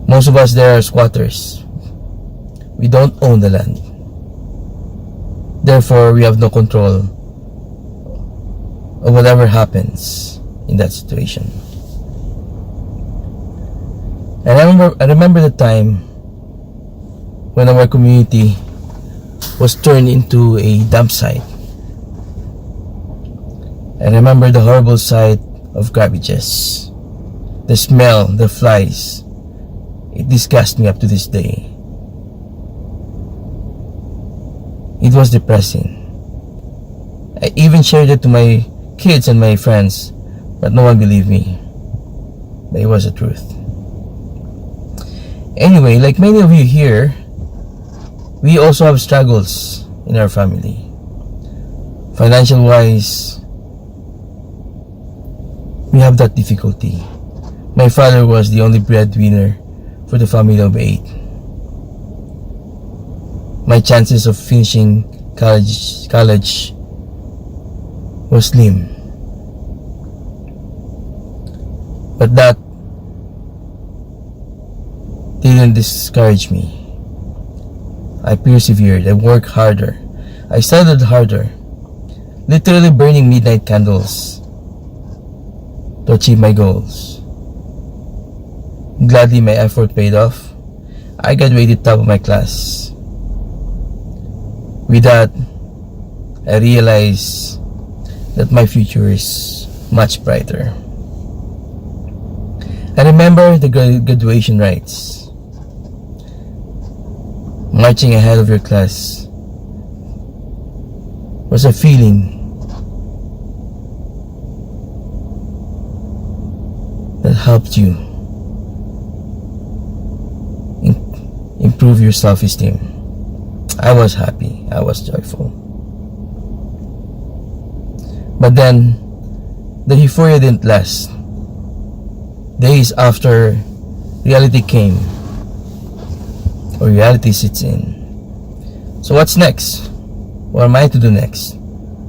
Speaker 15: Most of us there are squatters. We don't own the land. Therefore, we have no control of whatever happens in that situation. And I remember the time when our community was turned into a dump site. I remember the horrible sight of garbages, the smell, the flies. It disgusts me up to this day. It was depressing. I even shared it to my kids and my friends, but no one believed me. But it was the truth. Anyway, like many of you here, we also have struggles in our family. Financial wise, we have that difficulty. My father was the only breadwinner for the family of 8. My chances of finishing college was slim. But that didn't discourage me. I persevered. I worked harder. I studied harder, literally burning midnight candles to achieve my goals. Gladly, my effort paid off. I graduated top of my class. With that, I realized that my future is much brighter. I remember the graduation rites. Marching ahead of your class was a feeling that helped you improve your self-esteem. I was happy, I was joyful. But then, the euphoria didn't last. Days after reality came, or reality sits in. So what's next? What am I to do next?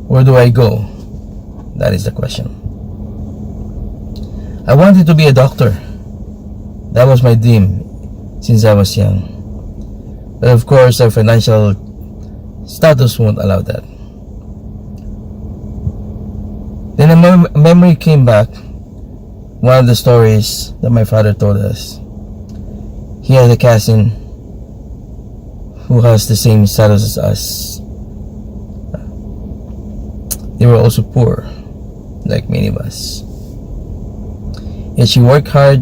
Speaker 15: Where do I go? That is the question. I wanted to be a doctor. That was my dream since I was young. But of course, our financial status won't allow that. Then a memory came back. One of the stories that my father told us. He had a cousin who has the same status as us. They were also poor, like many of us. Yet she worked hard.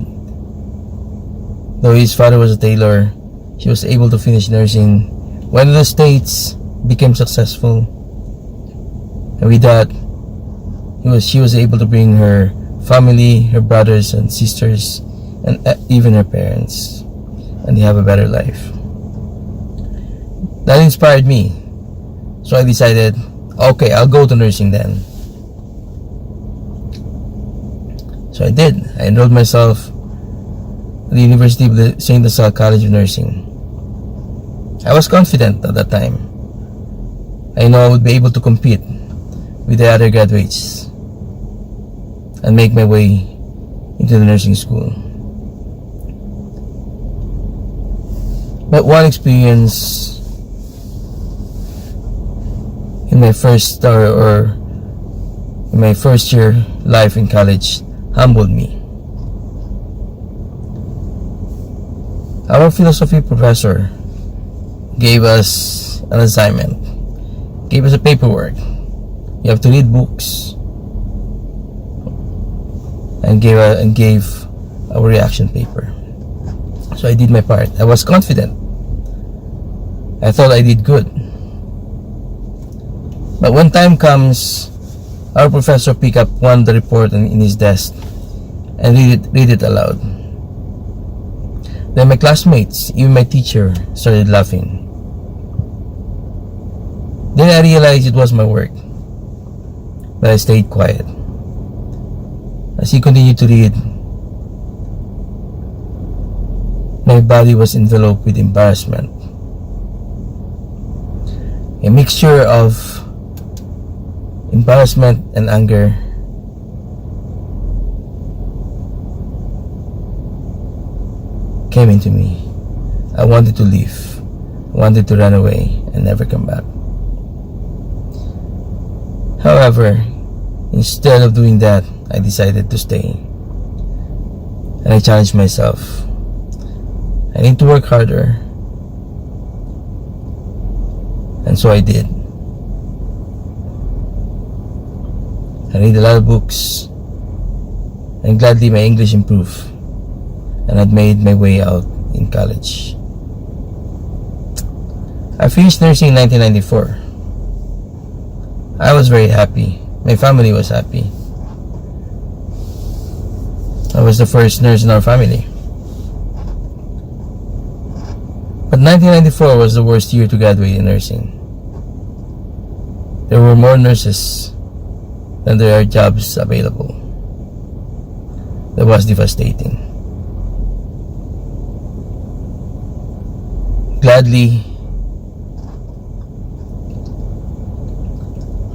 Speaker 15: Though his father was a tailor, she was able to finish nursing. Went to the States, became successful. And with that, she was able to bring her family, her brothers and sisters, and even her parents. And they have a better life. That inspired me. So I decided, okay, I'll go to nursing then. So I did. I enrolled myself at the University of St. LaSalle College of Nursing. I was confident at that time. I know I would be able to compete with the other graduates and make my way into the nursing school. But one experience in my first in my first year life in college humbled me. Our philosophy professor gave us an assignment, gave us a paperwork. You have to read books, and gave a reaction paper. So I did my part. I was confident. I thought I did good. But when time comes, our professor picked up one of the report in his desk and read it aloud. Then my classmates, even my teacher, started laughing. Then I realized it was my work, but I stayed quiet. As he continued to read, my body was enveloped with embarrassment. A mixture of embarrassment and anger. Came into me. I wanted to leave. I wanted to run away and never come back. However, instead of doing that, I decided to stay. And I challenged myself. I need to work harder. And so I did. I read a lot of books, and gladly my English improved, and I'd made my way out in college. I finished nursing in 1994. I was very happy. My family was happy. I was the first nurse in our family. But 1994 was the worst year to graduate in nursing. There were more nurses than there are jobs available. That was devastating. Gladly,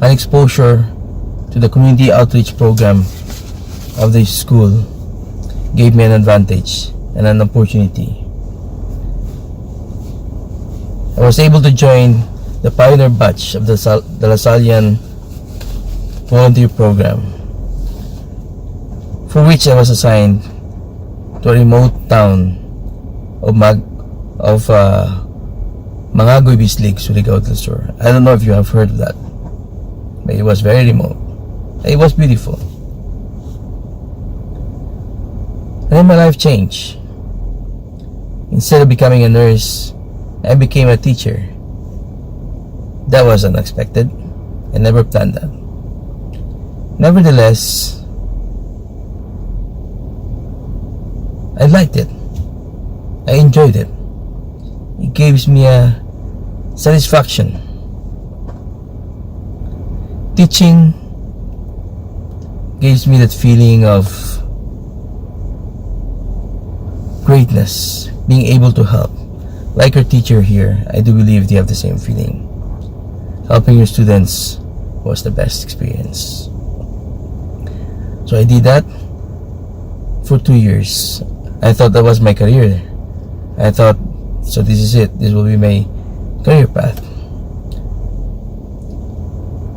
Speaker 15: an exposure to the community outreach program of the school gave me an advantage and an opportunity. I was able to join the pioneer batch of the LaSallian volunteer program for which I was assigned to a remote town of Mangagoy Bislig, Surigao del Sur. I don't know if you have heard of that, but it was very remote. It was beautiful. And then my life changed. Instead of becoming a nurse, I became a teacher. That was unexpected. I never planned that. Nevertheless, I liked it. I enjoyed it. It gives me a satisfaction. Teaching gives me that feeling of greatness, being able to help. Like your teacher here, I do believe they have the same feeling. Helping your students was the best experience. So I did that for 2 years. I thought that was my career. I thought, so this is it. This will be my career path.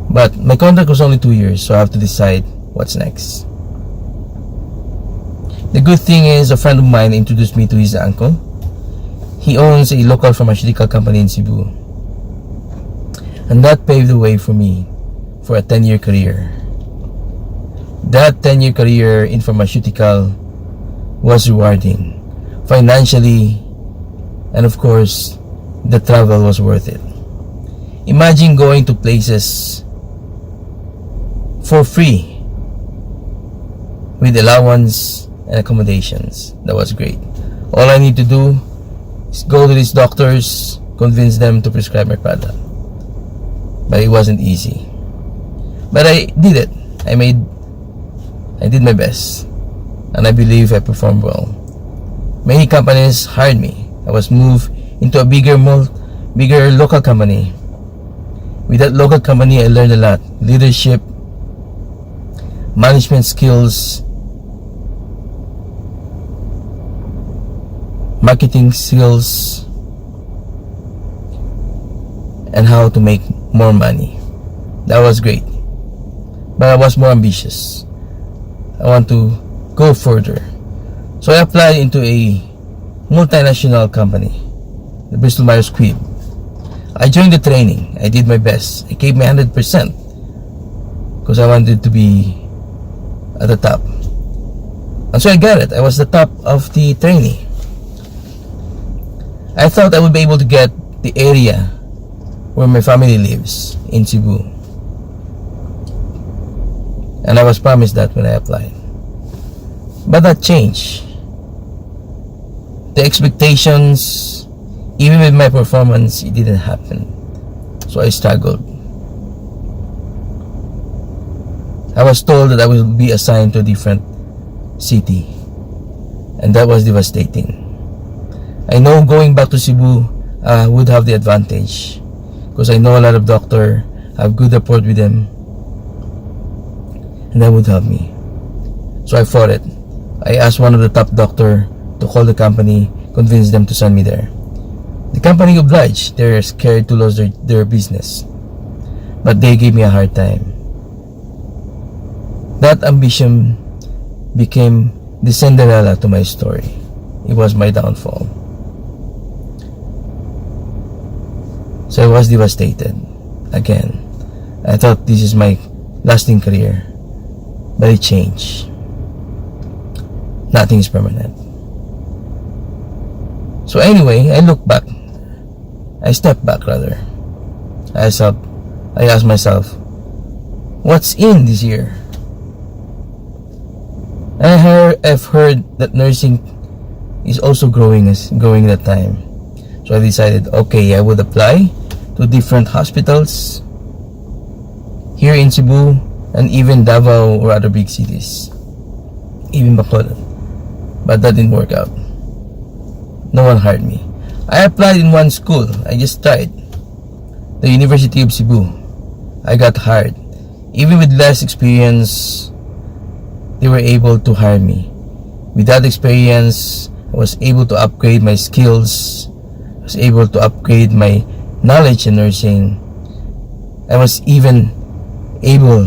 Speaker 15: But my contract was only 2 years, so I have to decide what's next. The good thing is, a friend of mine introduced me to his uncle. He owns a local pharmaceutical company in Cebu. And that paved the way for me for a 10-year career. That 10-year career in pharmaceutical was rewarding financially, and of course the travel was worth it. Imagine going to places for free with allowance and accommodations. That was great. All I need to do is go to these doctors, convince them to prescribe my product. But it wasn't easy. But I did it. I did my best, and I believe I performed well. Many companies hired me. I was moved into a bigger local company. With that local company, I learned a lot: leadership, management skills, marketing skills, and how to make more money. That was great. But I was more ambitious. I want to go further. So I applied into a multinational company, the Bristol Myers Squibb. I joined the training. I did my best. I gave my 100% because I wanted to be at the top. And so I got it. I was the top of the trainee. I thought I would be able to get the area where my family lives in Cebu. And I was promised that when I applied. But that changed. The expectations, even with my performance, it didn't happen. So I struggled. I was told that I will be assigned to a different city. And that was devastating. I know going back to Cebu would have the advantage, because I know a lot of doctors, have good rapport with them, and that would help me. So I fought it. I asked one of the top doctors to call the company, convince them to send me there. The company obliged. They're scared to lose their business, but they gave me a hard time. That ambition became the Cinderella to my story. It was my downfall. So I was devastated. Again, I thought this is my lasting career, but it changed. Nothing is permanent. So anyway, I look back. I step back rather. I asked myself, what's in this year? I've heard that nursing is also growing at that time. So I decided, okay, I would apply to different hospitals here in Cebu and even Davao or other big cities, even Bacolod. But that didn't work out. No one hired me. I applied in one school. I just tried. The University of Cebu. I got hired. Even with less experience, they were able to hire me. With that experience, I was able to upgrade my skills. I was able to upgrade my knowledge in nursing. I was even able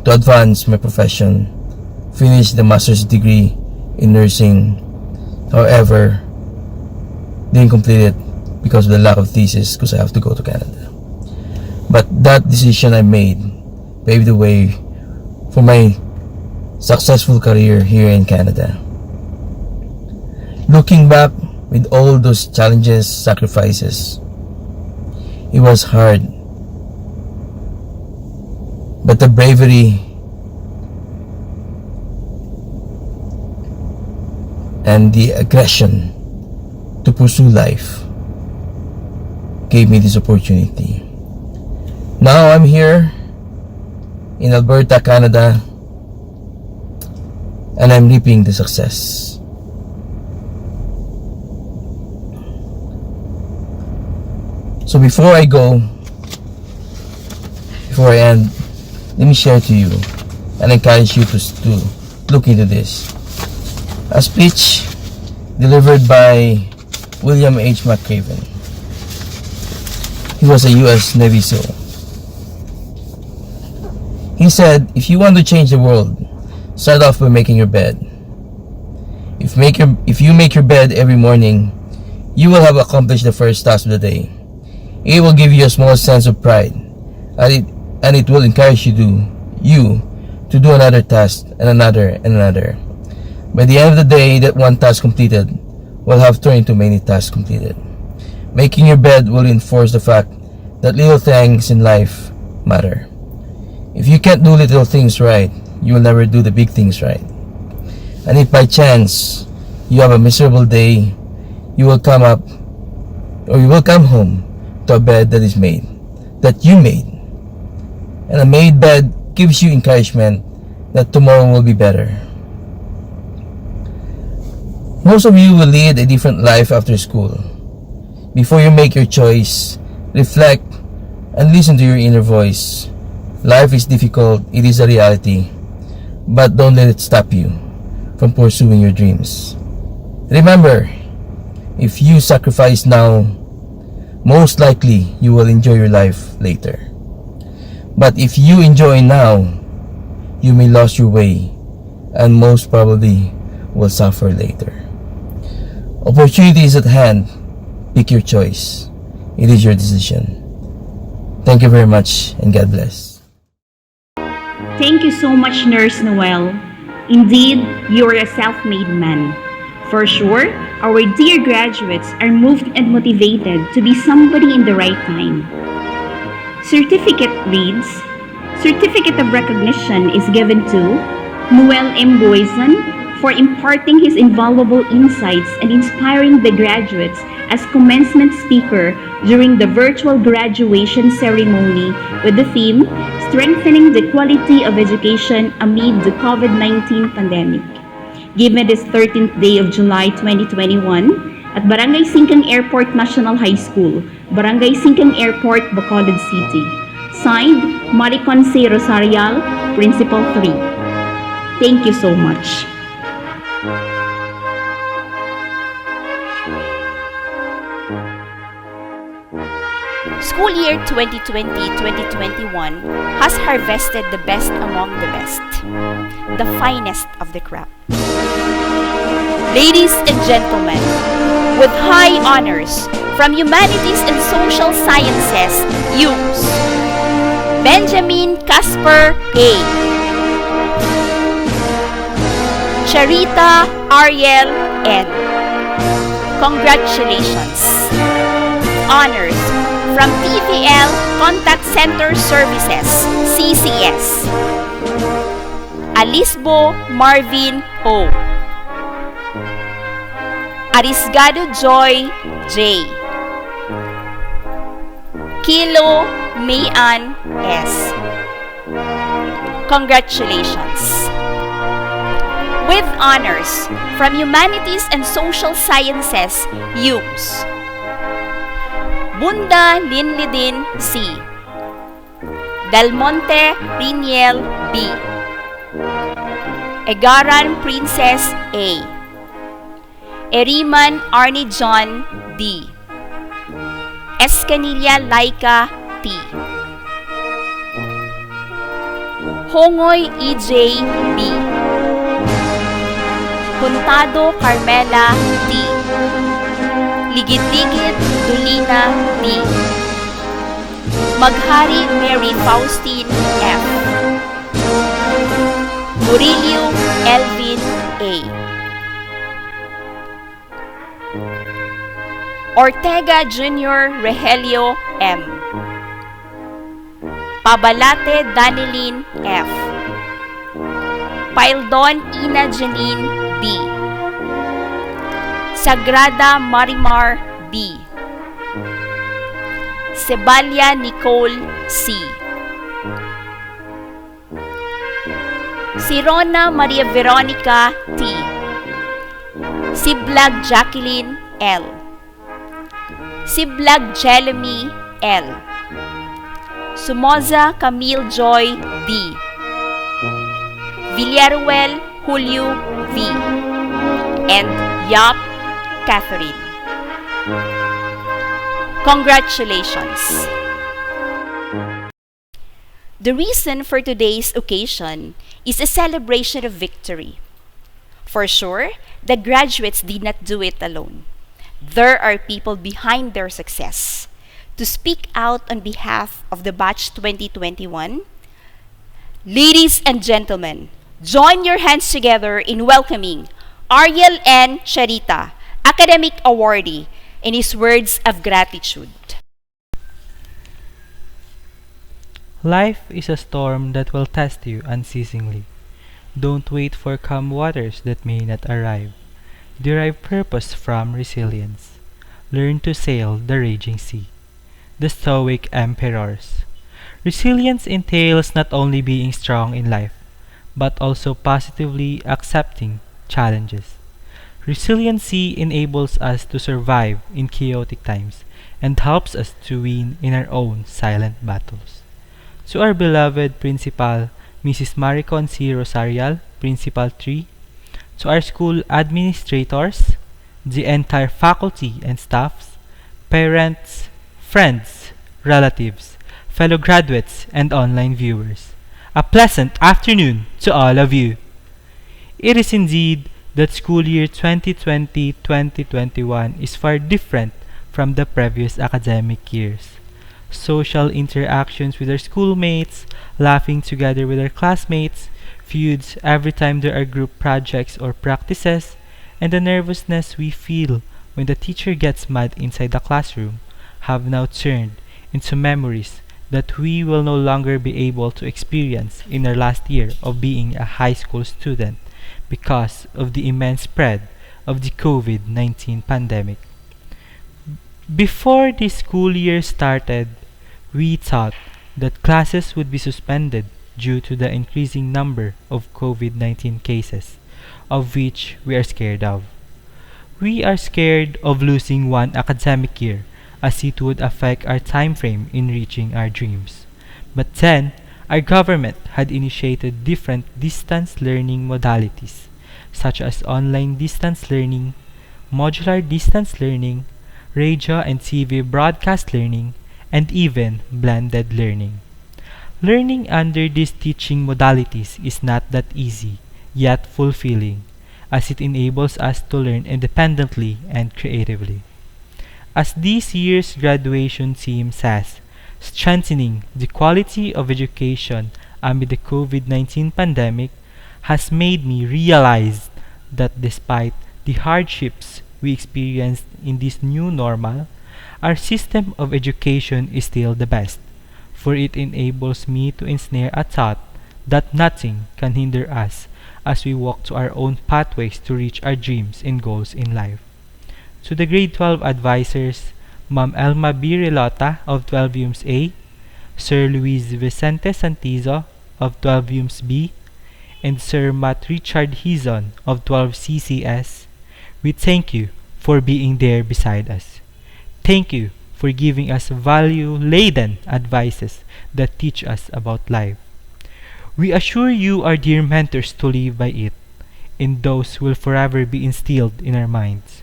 Speaker 15: to advance my profession finish the master's degree in nursing. However, didn't complete it because of the lack of thesis because I have to go to Canada. But that decision I made paved the way for my successful career here in Canada. Looking back with all those challenges, sacrifices, it was hard. But the bravery and the aggression to pursue life gave me this opportunity. Now I'm here in Alberta, Canada, and I'm reaping the success. So before I end, let me share to you and encourage you to look into this. A speech delivered by William H. McRaven. He was a U.S. Navy SEAL. He said, if you want to change the world, start off by making your bed. If you make your bed every morning, you will have accomplished the first task of the day. It will give you a small sense of pride, and it will encourage you to do another task and another. By the end of the day, that one task completed will have turned into many tasks completed. Making your bed will reinforce the fact that little things in life matter. If you can't do little things right, you will never do the big things right. And if by chance you have a miserable day, you will come home to a bed that you made. And a made bed gives you encouragement that tomorrow will be better. Most of you will lead a different life after school. Before you make your choice, reflect and listen to your inner voice. Life is difficult, it is a reality, but don't let it stop you from pursuing your dreams. Remember, if you sacrifice now, most likely you will enjoy your life later. But if you enjoy now, you may lose your way and most probably will suffer later. Opportunity is at hand. Pick your choice. It is your decision. Thank you very much and God bless.
Speaker 1: Thank you so much, Nurse Noel. Indeed, you are a self-made man. For sure, our dear graduates are moved and motivated to be somebody in the right time. Certificate reads, Certificate of Recognition is given to Noel M. Boyson for imparting his invaluable insights and inspiring the graduates as commencement speaker during the virtual graduation ceremony with the theme, Strengthening the Quality of Education Amid the COVID-19 Pandemic. Given this 13th day of July 2021 at Barangay Singcang-Airport National High School, Barangay Singcang-Airport, Bacolod City. Signed, Maricon C. Rosarial, Principal 3. Thank you so much. School year 2020-2021 has harvested the best among the best, the finest of the crop. Ladies and gentlemen, with high honors from Humanities and Social Sciences, UMS, Benjamin Casper A. Charita Ariel N. Congratulations. Honors from TVL Contact Center Services, CCS. Alisbo Marvin O. Arisgado Joy J. Kilo Mayan S. Congratulations. With honors from Humanities and Social Sciences, UMS. Bunda Linlidin C. Del Monte Riniel B. Egaran Princess A. Eriman Arnie John D. Escanilla Laika T. Hongoy EJ B. Juntado Carmela D. Ligid-ligid Dolina D. Maghari Mary Faustine F. Murillo Elvin A. Ortega Jr. Regelio M. Pabalate Danilin F. Paildon Ina Janine B. Sagrada Marimar B. Sebalia Nicole C. Sirona Maria Veronica T. Siblag Jacqueline L. Siblag Jeremy L. Sumoza Camille Joy D. Villaruel Julio V. And Yap Catherine. Congratulations! The reason for today's occasion is a celebration of victory. For sure, the graduates did not do it alone. There are people behind their success. To speak out on behalf of the Batch 2021, ladies and gentlemen, join your hands together in welcoming Ariel N. Charita, Academic Awardee, in his words of gratitude.
Speaker 16: Life is a storm that will test you unceasingly. Don't wait for calm waters that may not arrive. Derive purpose from resilience. Learn to sail the raging sea. The Stoic Emperors. Resilience entails not only being strong in life, but also positively accepting challenges. Resiliency enables us to survive in chaotic times and helps us to win in our own silent battles. To our beloved Principal, Mrs. Maricon C. Rosarial, Principal 3, to our school administrators, the entire faculty and staffs, parents, friends, relatives, fellow graduates, and online viewers, a pleasant afternoon to all of you. It is indeed that school year 2020-2021 is far different from the previous academic years. Social interactions with our schoolmates, laughing together with our classmates, feuds every time there are group projects or practices, and the nervousness we feel when the teacher gets mad inside the classroom have now turned into memories that we will no longer be able to experience in our last year of being a high school student because of the immense spread of the COVID-19 pandemic. Before the school year started, we thought that classes would be suspended due to the increasing number of COVID-19 cases, of which we are scared of. We are scared of losing one academic year as it would affect our time frame in reaching our dreams. But then, our government had initiated different distance learning modalities, such as online distance learning, modular distance learning, radio and TV broadcast learning, and even blended learning. Learning under these teaching modalities is not that easy, yet fulfilling, as it enables us to learn independently and creatively. As this year's graduation theme says, strengthening the quality of education amid the COVID-19 pandemic has made me realize that despite the hardships we experienced in this new normal, our system of education is still the best, for it enables me to ensnare a thought that nothing can hinder us as we walk to our own pathways to reach our dreams and goals in life. To the grade 12 advisors, Ma'am Elma B. Relota of 12 UMS A, Sir Luis Vicente Santizo of 12 UMS B, and Sir Matt Richard Hizon of 12 CCS, we thank you for being there beside us. Thank you for giving us value-laden advices that teach us about life. We assure you are dear mentors to live by it, and those will forever be instilled in our minds.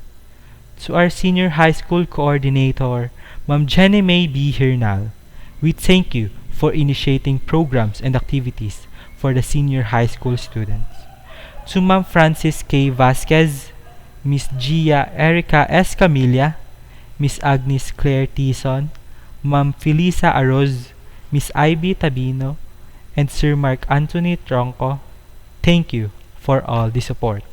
Speaker 16: To our senior high school coordinator, Ma'am Jenny May B. Hernal, we thank you for initiating programs and activities for the senior high school students. to Ma'am Francis K. Vasquez, Miss Gia Erica S. Camilla, Miss Agnes Claire Tison, Ma'am Felisa Aroz, Miss Ivy Tabino, and Sir Mark Anthony Tronco, thank you for all the support.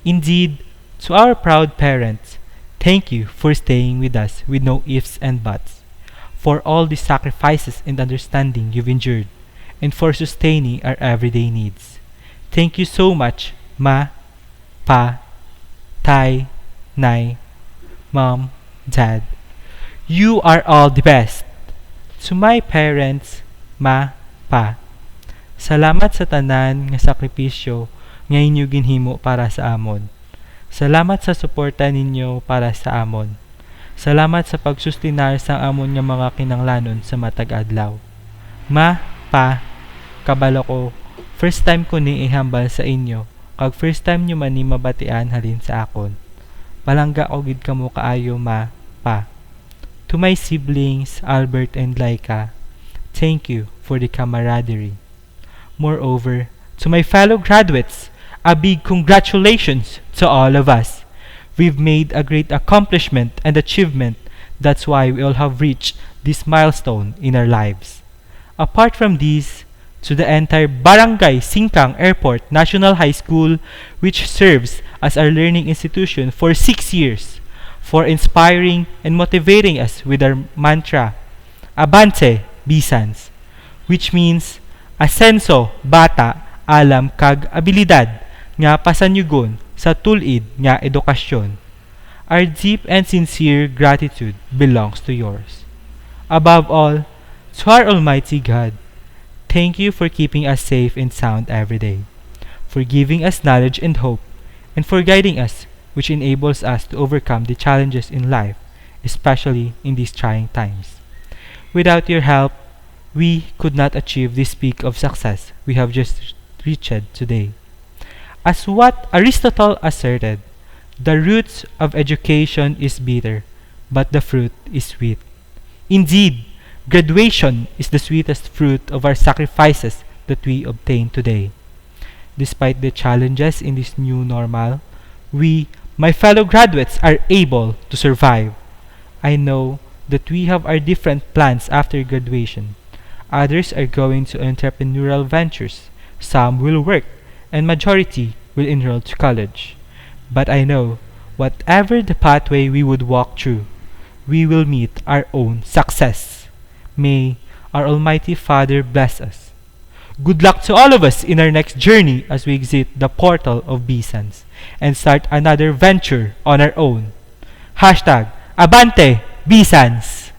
Speaker 16: Indeed, to our proud parents, thank you for staying with us with no ifs and buts, for all the sacrifices and understanding you've endured, and for sustaining our everyday needs. Thank you so much, Ma, Pa, Tay, Nay, Mom, Dad. You are all the best. To my parents, Ma, Pa, salamat sa tanan nga sakripisyo nga inyo ginhimo para sa amon. Salamat sa suporta ninyo para sa amon. Salamat sa pagsustinar sa amon nga mga kinanglanon sa matag adlaw. Ma, Pa, kabalo ko, first time ko ni ihambal sa inyo, kag first time nyo man ni mabatian halin sa akon. Palangga ko gid kamo kaayo, Ma, Pa. To my siblings, Albert and Laika, thank you for the camaraderie. Moreover, to my fellow graduates, a big congratulations to all of us. We've made a great accomplishment and achievement. That's why we all have reached this milestone in our lives. Apart from these, to the entire Barangay Singcang-Airport National High School, which serves as our learning institution for 6 years, for inspiring and motivating us with our mantra, Abante, BSANHS, which means Asenso, Bata, Alam, Kag, Abilidad, nga pasanyugon sa tulid nga edukasyon. Our deep and sincere gratitude belongs to yours. Above all, to our Almighty God, thank you for keeping us safe and sound every day, for giving us knowledge and hope, and for guiding us, which enables us to overcome the challenges in life, especially in these trying times. Without your help, we could not achieve this peak of success we have just reached today. As what Aristotle asserted, the roots of education is bitter, but the fruit is sweet. Indeed, graduation is the sweetest fruit of our sacrifices that we obtain today. Despite the challenges in this new normal, we, my fellow graduates, are able to survive. I know that we have our different plans after graduation. Others are going to entrepreneurial ventures. Some will work, and majority will enroll to college. But I know, whatever the pathway we would walk through, we will meet our own success. May our Almighty Father bless us. Good luck to all of us in our next journey as we exit the portal of BSANHS and start another venture on our own. Hashtag Abante BSANHS.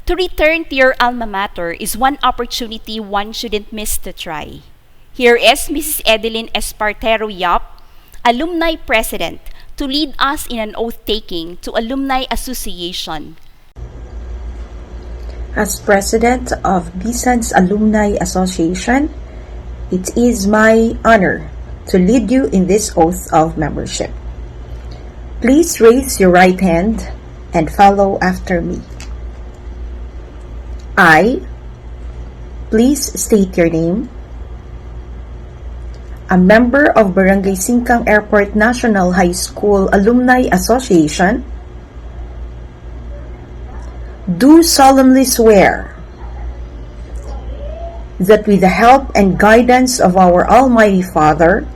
Speaker 1: To return to your alma mater is one opportunity one shouldn't miss to try. Here is Mrs. Edeline Espartero Yap, Alumni President, to lead us in an oath-taking to Alumni Association.
Speaker 11: As President of BSANHS Alumni Association, it is my honor to lead you in this oath of membership. Please raise your right hand and follow after me. I, please state your name, a member of Barangay Singcang-Airport National High School Alumni Association, do solemnly swear that with the help and guidance of our Almighty Father,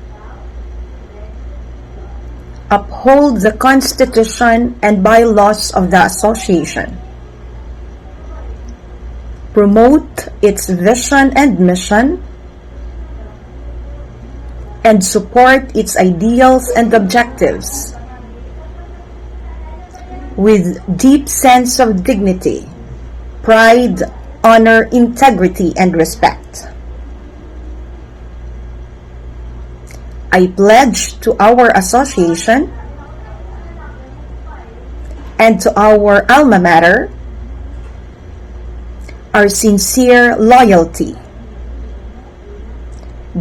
Speaker 11: uphold the Constitution and bylaws of the Association, promote its vision and mission, and support its ideals and objectives with deep sense of dignity, pride, honor, integrity, and respect. I pledge to our association and to our alma mater our sincere loyalty,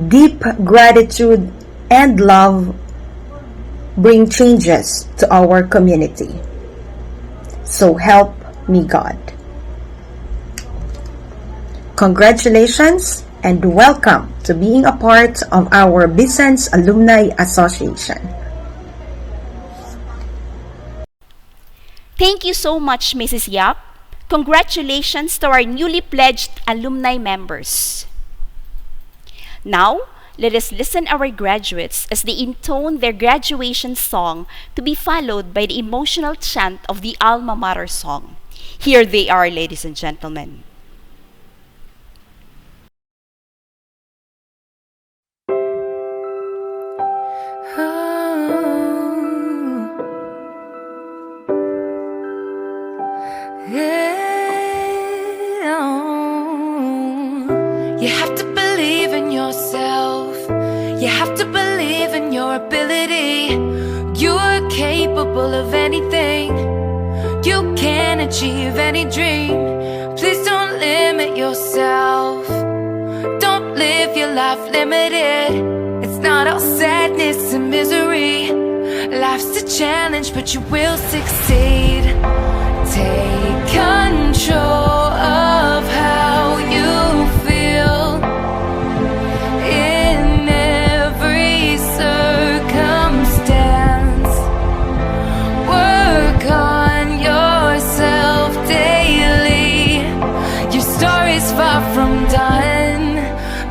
Speaker 11: deep gratitude, and love bring changes to our community. So help me God. Congratulations and welcome to being a part of our BSANHS Alumni Association.
Speaker 1: Thank you so much, Mrs. Yap. Congratulations to our newly pledged alumni members. Now, let us listen our graduates as they intone their graduation song to be followed by the emotional chant of the alma mater song. Here they are, ladies and gentlemen.
Speaker 17: You have to believe in yourself. You have to believe in your ability. You are capable of anything. You can achieve any dream. Please don't limit yourself. Don't live your life limited. It's not all sadness and misery. Life's a challenge, but you will succeed. Take control of how you feel in every circumstance. Work on yourself daily. Your story's far from done.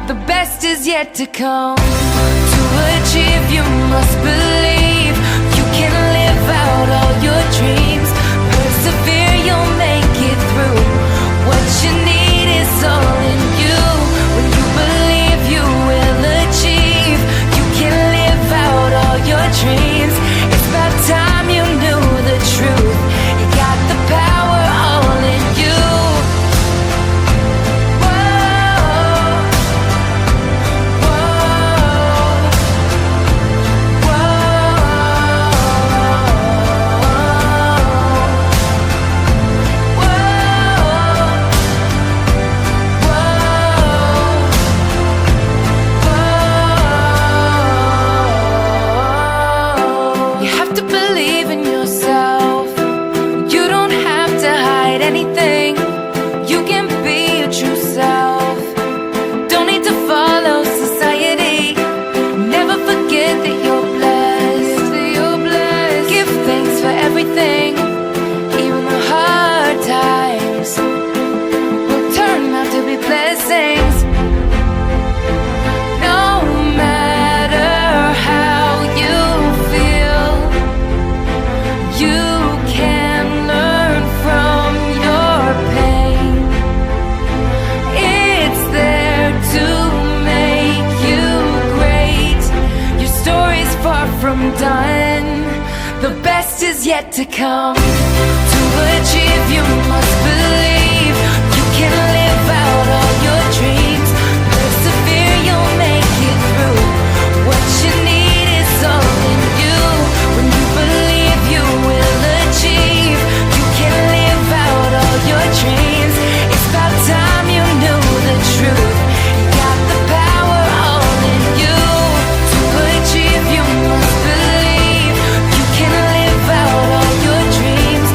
Speaker 17: The best is yet to come. To achieve, you must believe. You can live out all your dreams. Persevere, you'll make it through. What you need is all in you. When you believe, you will achieve. You can live out all your dreams. It's about time you knew the truth. You got the power all in you. You have to believe in yourself. You don't have to hide anything. You can be your true self. Don't need to follow society. Never forget that you're blessed. Give thanks for everything. Even the hard times will turn out to be blessings. No matter how you feel, you can learn from your pain. It's there to make you great. Your story's far from done. The best is yet to come. To achieve, you must believe. You can live out all your dreams. Persevere, you'll make it through. What you need is all in you. When you believe, you will achieve. You can live out all your dreams. It's about time you knew the truth. You got the power all in you. To achieve, you must believe. You can live out all your dreams.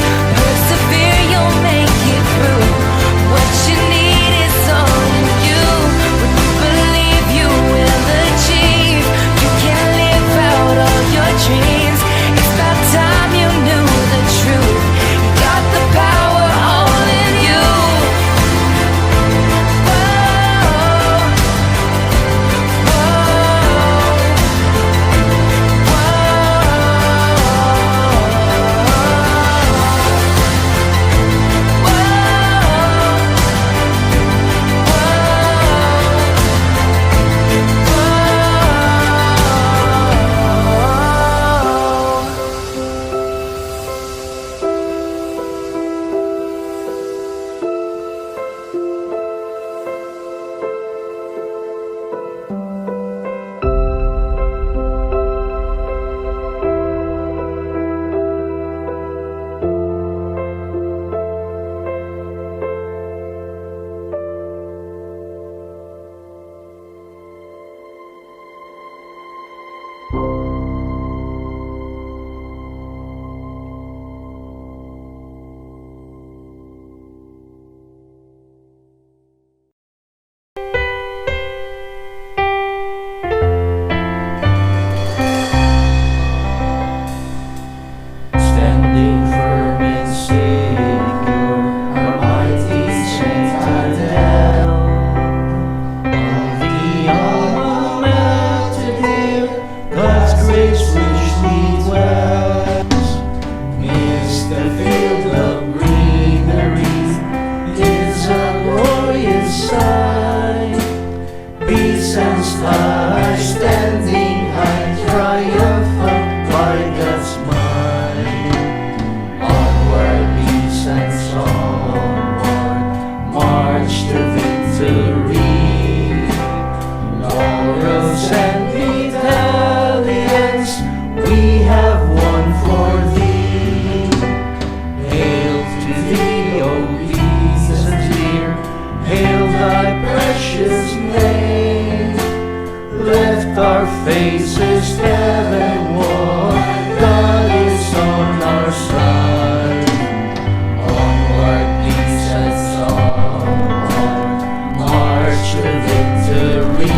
Speaker 18: our faces heavenward, God is on our side. Onward, descends onward, march to victory.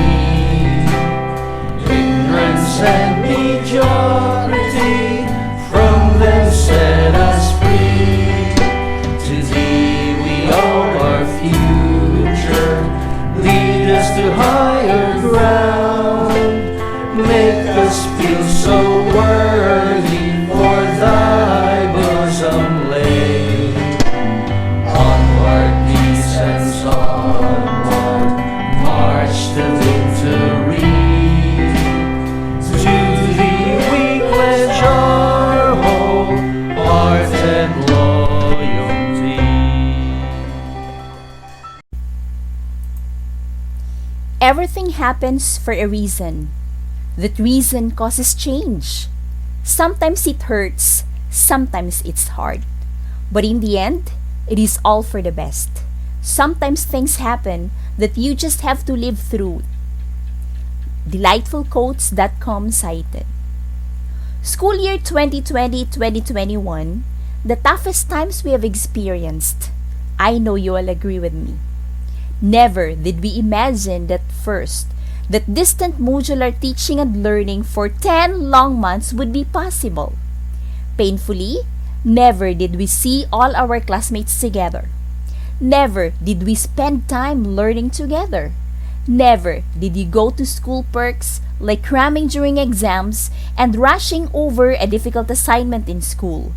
Speaker 18: Ignorance and mediocrity, from them set us free. To thee we owe our future, lead us to higher ground. Make us feel so worthy, for thy bosom lay. Onward, descends onward, march to victory. To thee we pledge our hope, heart and loyalty.
Speaker 1: Everything happens for a reason. That reason causes change. Sometimes it hurts, sometimes it's hard. But in the end, it is all for the best. Sometimes things happen that you just have to live through. Delightfulquotes.com cited. School year 2020-2021, the toughest times we have experienced. I know you all agree with me. Never did we imagine that first, that distant modular teaching and learning for 10 long months would be possible. Painfully, never did we see all our classmates together. Never did we spend time learning together. Never did you go to school perks like cramming during exams and rushing over a difficult assignment in school.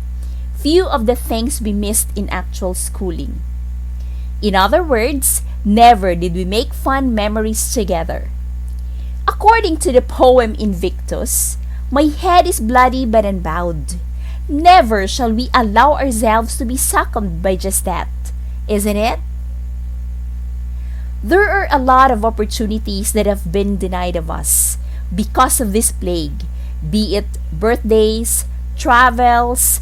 Speaker 1: Few of the things we missed in actual schooling. In other words, never did we make fun memories together. According to the poem Invictus, my head is bloody but unbowed. Never shall we allow ourselves to be succumbed by just that, isn't it? There are a lot of opportunities that have been denied of us because of this plague, be it birthdays, travels,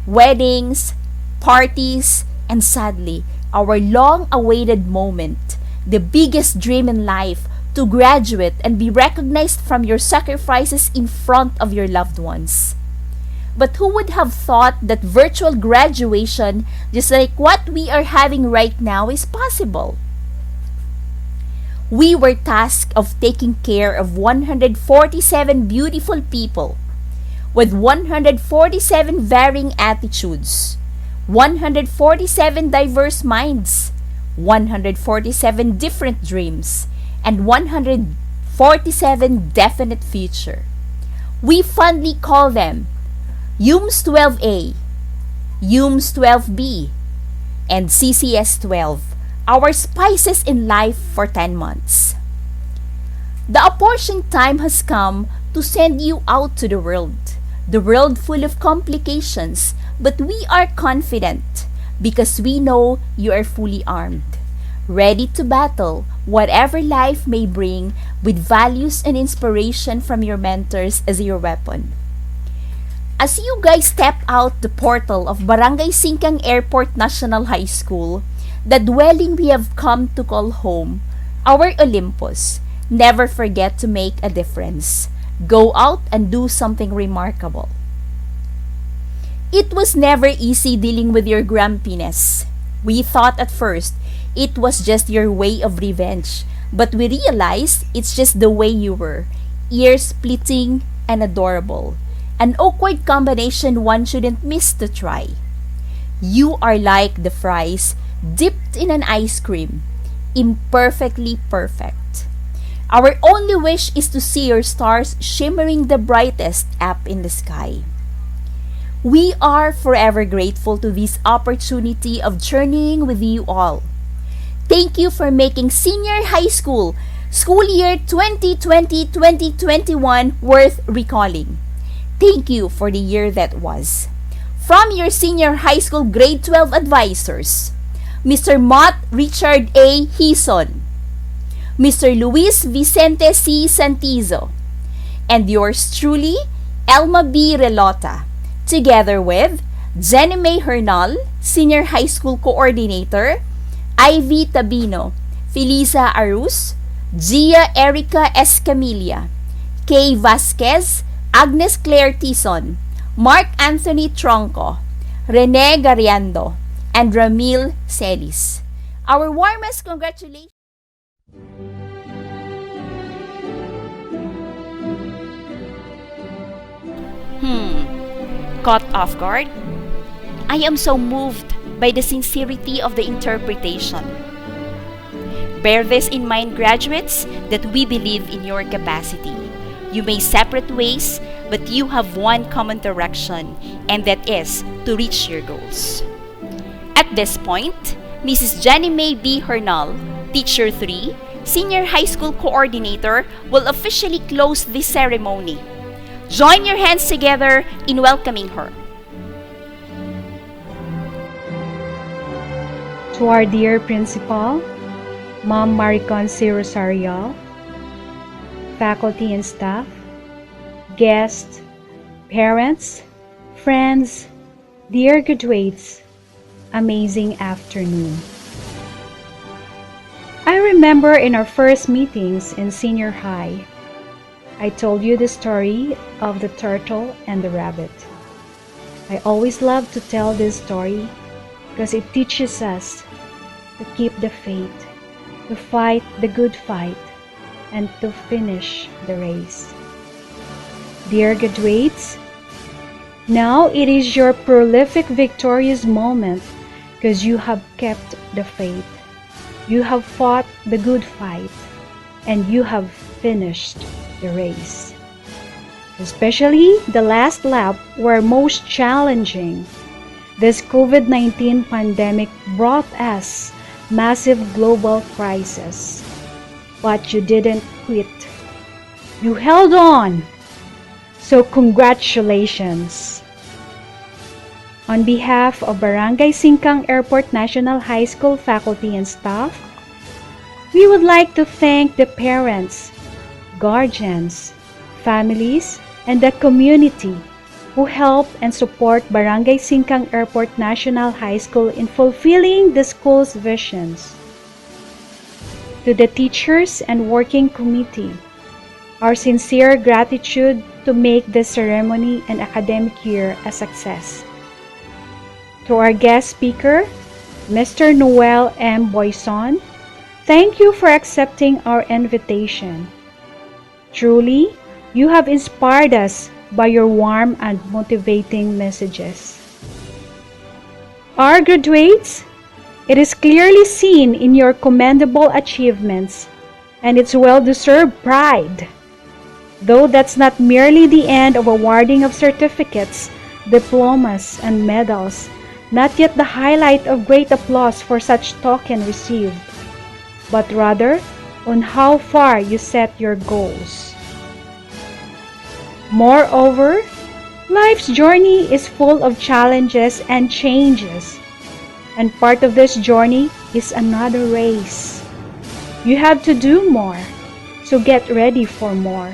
Speaker 1: weddings, parties, and sadly, our long-awaited moment, the biggest dream in life, to graduate and be recognized from your sacrifices in front of your loved ones. But who would have thought that virtual graduation, just like what we are having right now, is possible? We were tasked of taking care of 147 beautiful people with 147 varying attitudes, 147 diverse minds, 147 different dreams, and 147 definite future. We fondly call them UMS 12A, UMS 12B, and CCS 12, our spices in life for 10 months. The apportioned time has come to send you out to the world full of complications, but we are confident because we know you are fully armed, ready to battle whatever life may bring with values and inspiration from your mentors as your weapon. As you guys step out the portal of Barangay Singcang-Airport National High School, the dwelling we have come to call home, our Olympus, never forget to make a difference. Go out and do something remarkable. It was never easy dealing with your grumpiness. We thought at first it was just your way of revenge, but we realized it's just the way you were, ear-splitting and adorable. An awkward combination one shouldn't miss to try. You are like the fries dipped in an ice cream, imperfectly perfect. Our only wish is to see your stars shimmering the brightest up in the sky. We are forever grateful to this opportunity of journeying with you all. Thank you for making senior high school year 2020-2021 worth recalling. Thank you for the year that was. From your senior high school grade 12 advisors, Mr. Mott Richard A. Hison, Mr. Luis Vicente C. Santizo, and yours truly, Elma B. Relota, together with Jenny May Hernal, Senior High School Coordinator, Ivy Tabino, Felisa Arus, Gia Erica Escamilla, Kay Vasquez, Agnes Claire Tison, Mark Anthony Tronco, Rene Gariando, and Ramil Celis. Our warmest congratulations. Caught off guard? I am so moved by the sincerity of the interpretation. Bear this in mind, graduates, that we believe in your capacity. You may separate ways, but you have one common direction, and that is to reach your goals. At this point, Mrs. Jenny May B. Hernal, Teacher 3, Senior High School Coordinator, will officially close this ceremony. Join your hands together in welcoming her.
Speaker 19: To our dear Principal, Ma'am Maricon C. Rosario, faculty and staff, guests, parents, friends, dear graduates, amazing afternoon. I remember in our first meetings in senior high, I told you the story of the turtle and the rabbit. I always love to tell this story because it teaches us to keep the faith, to fight the good fight, and to finish the race. Dear graduates, now it is your prolific victorious moment because you have kept the faith, you have fought the good fight, and you have finished the race. Especially the last lap were most challenging. This COVID-19 pandemic brought us massive global crisis. But you didn't quit. You held on. So congratulations. On behalf of Barangay Singcang-Airport National High School faculty and staff, we would like to thank the parents, guardians, families, and the community who help and support Barangay Singcang-Airport National High School in fulfilling the school's visions. To the teachers and working committee, our sincere gratitude to make this ceremony and academic year a success. To our guest speaker, Mr. Noel M. Boyson, thank you for accepting our invitation. Truly, you have inspired us by your warm and motivating messages. Our graduates, it is clearly seen in your commendable achievements and its well-deserved pride. Though that's not merely the end of awarding of certificates, diplomas, and medals, not yet the highlight of great applause for such token received, but rather on how far you set your goals. Moreover, life's journey is full of challenges and changes, and part of this journey is another race. You have to do more, so get ready for more.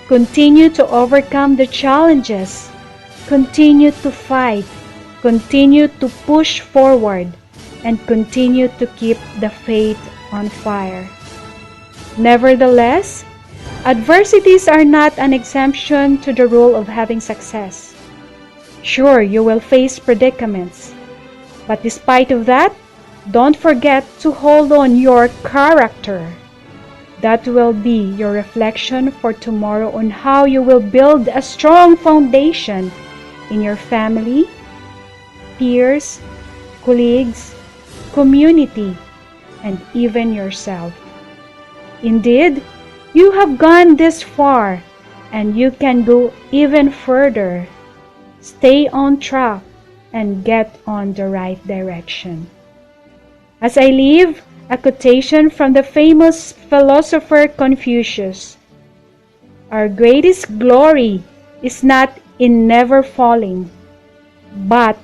Speaker 19: Continue to overcome the challenges, continue to fight, continue to push forward, and continue to keep the faith on fire. Nevertheless, adversities are not an exemption to the rule of having success. Sure, you will face predicaments, but despite of that, don't forget to hold on your character. That will be your reflection for tomorrow on how you will build a strong foundation in your family, peers, colleagues, community, and even yourself. Indeed, you have gone this far and you can go even further. Stay on track and get on the right direction. As I leave, a quotation from the famous philosopher Confucius: "Our greatest glory is not in never falling, but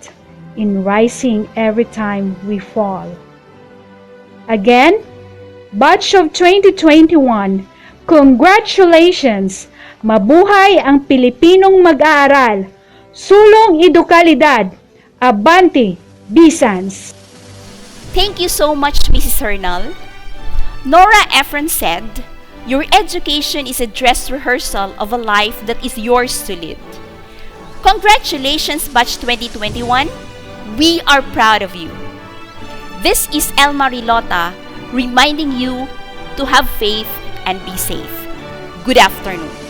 Speaker 19: in rising every time we fall." Again, batch of 2021, congratulations! Mabuhay ang Pilipinong mag-aaral! Sulong edukalidad! Abante, BSANHS!
Speaker 1: Thank you so much, Mrs. Hernal. Nora Efron said, Your education is a dress rehearsal of a life that is yours to lead. Congratulations, Batch 2021. We are proud of you. This is Elma Rilota reminding you to have faith and be safe. Good afternoon.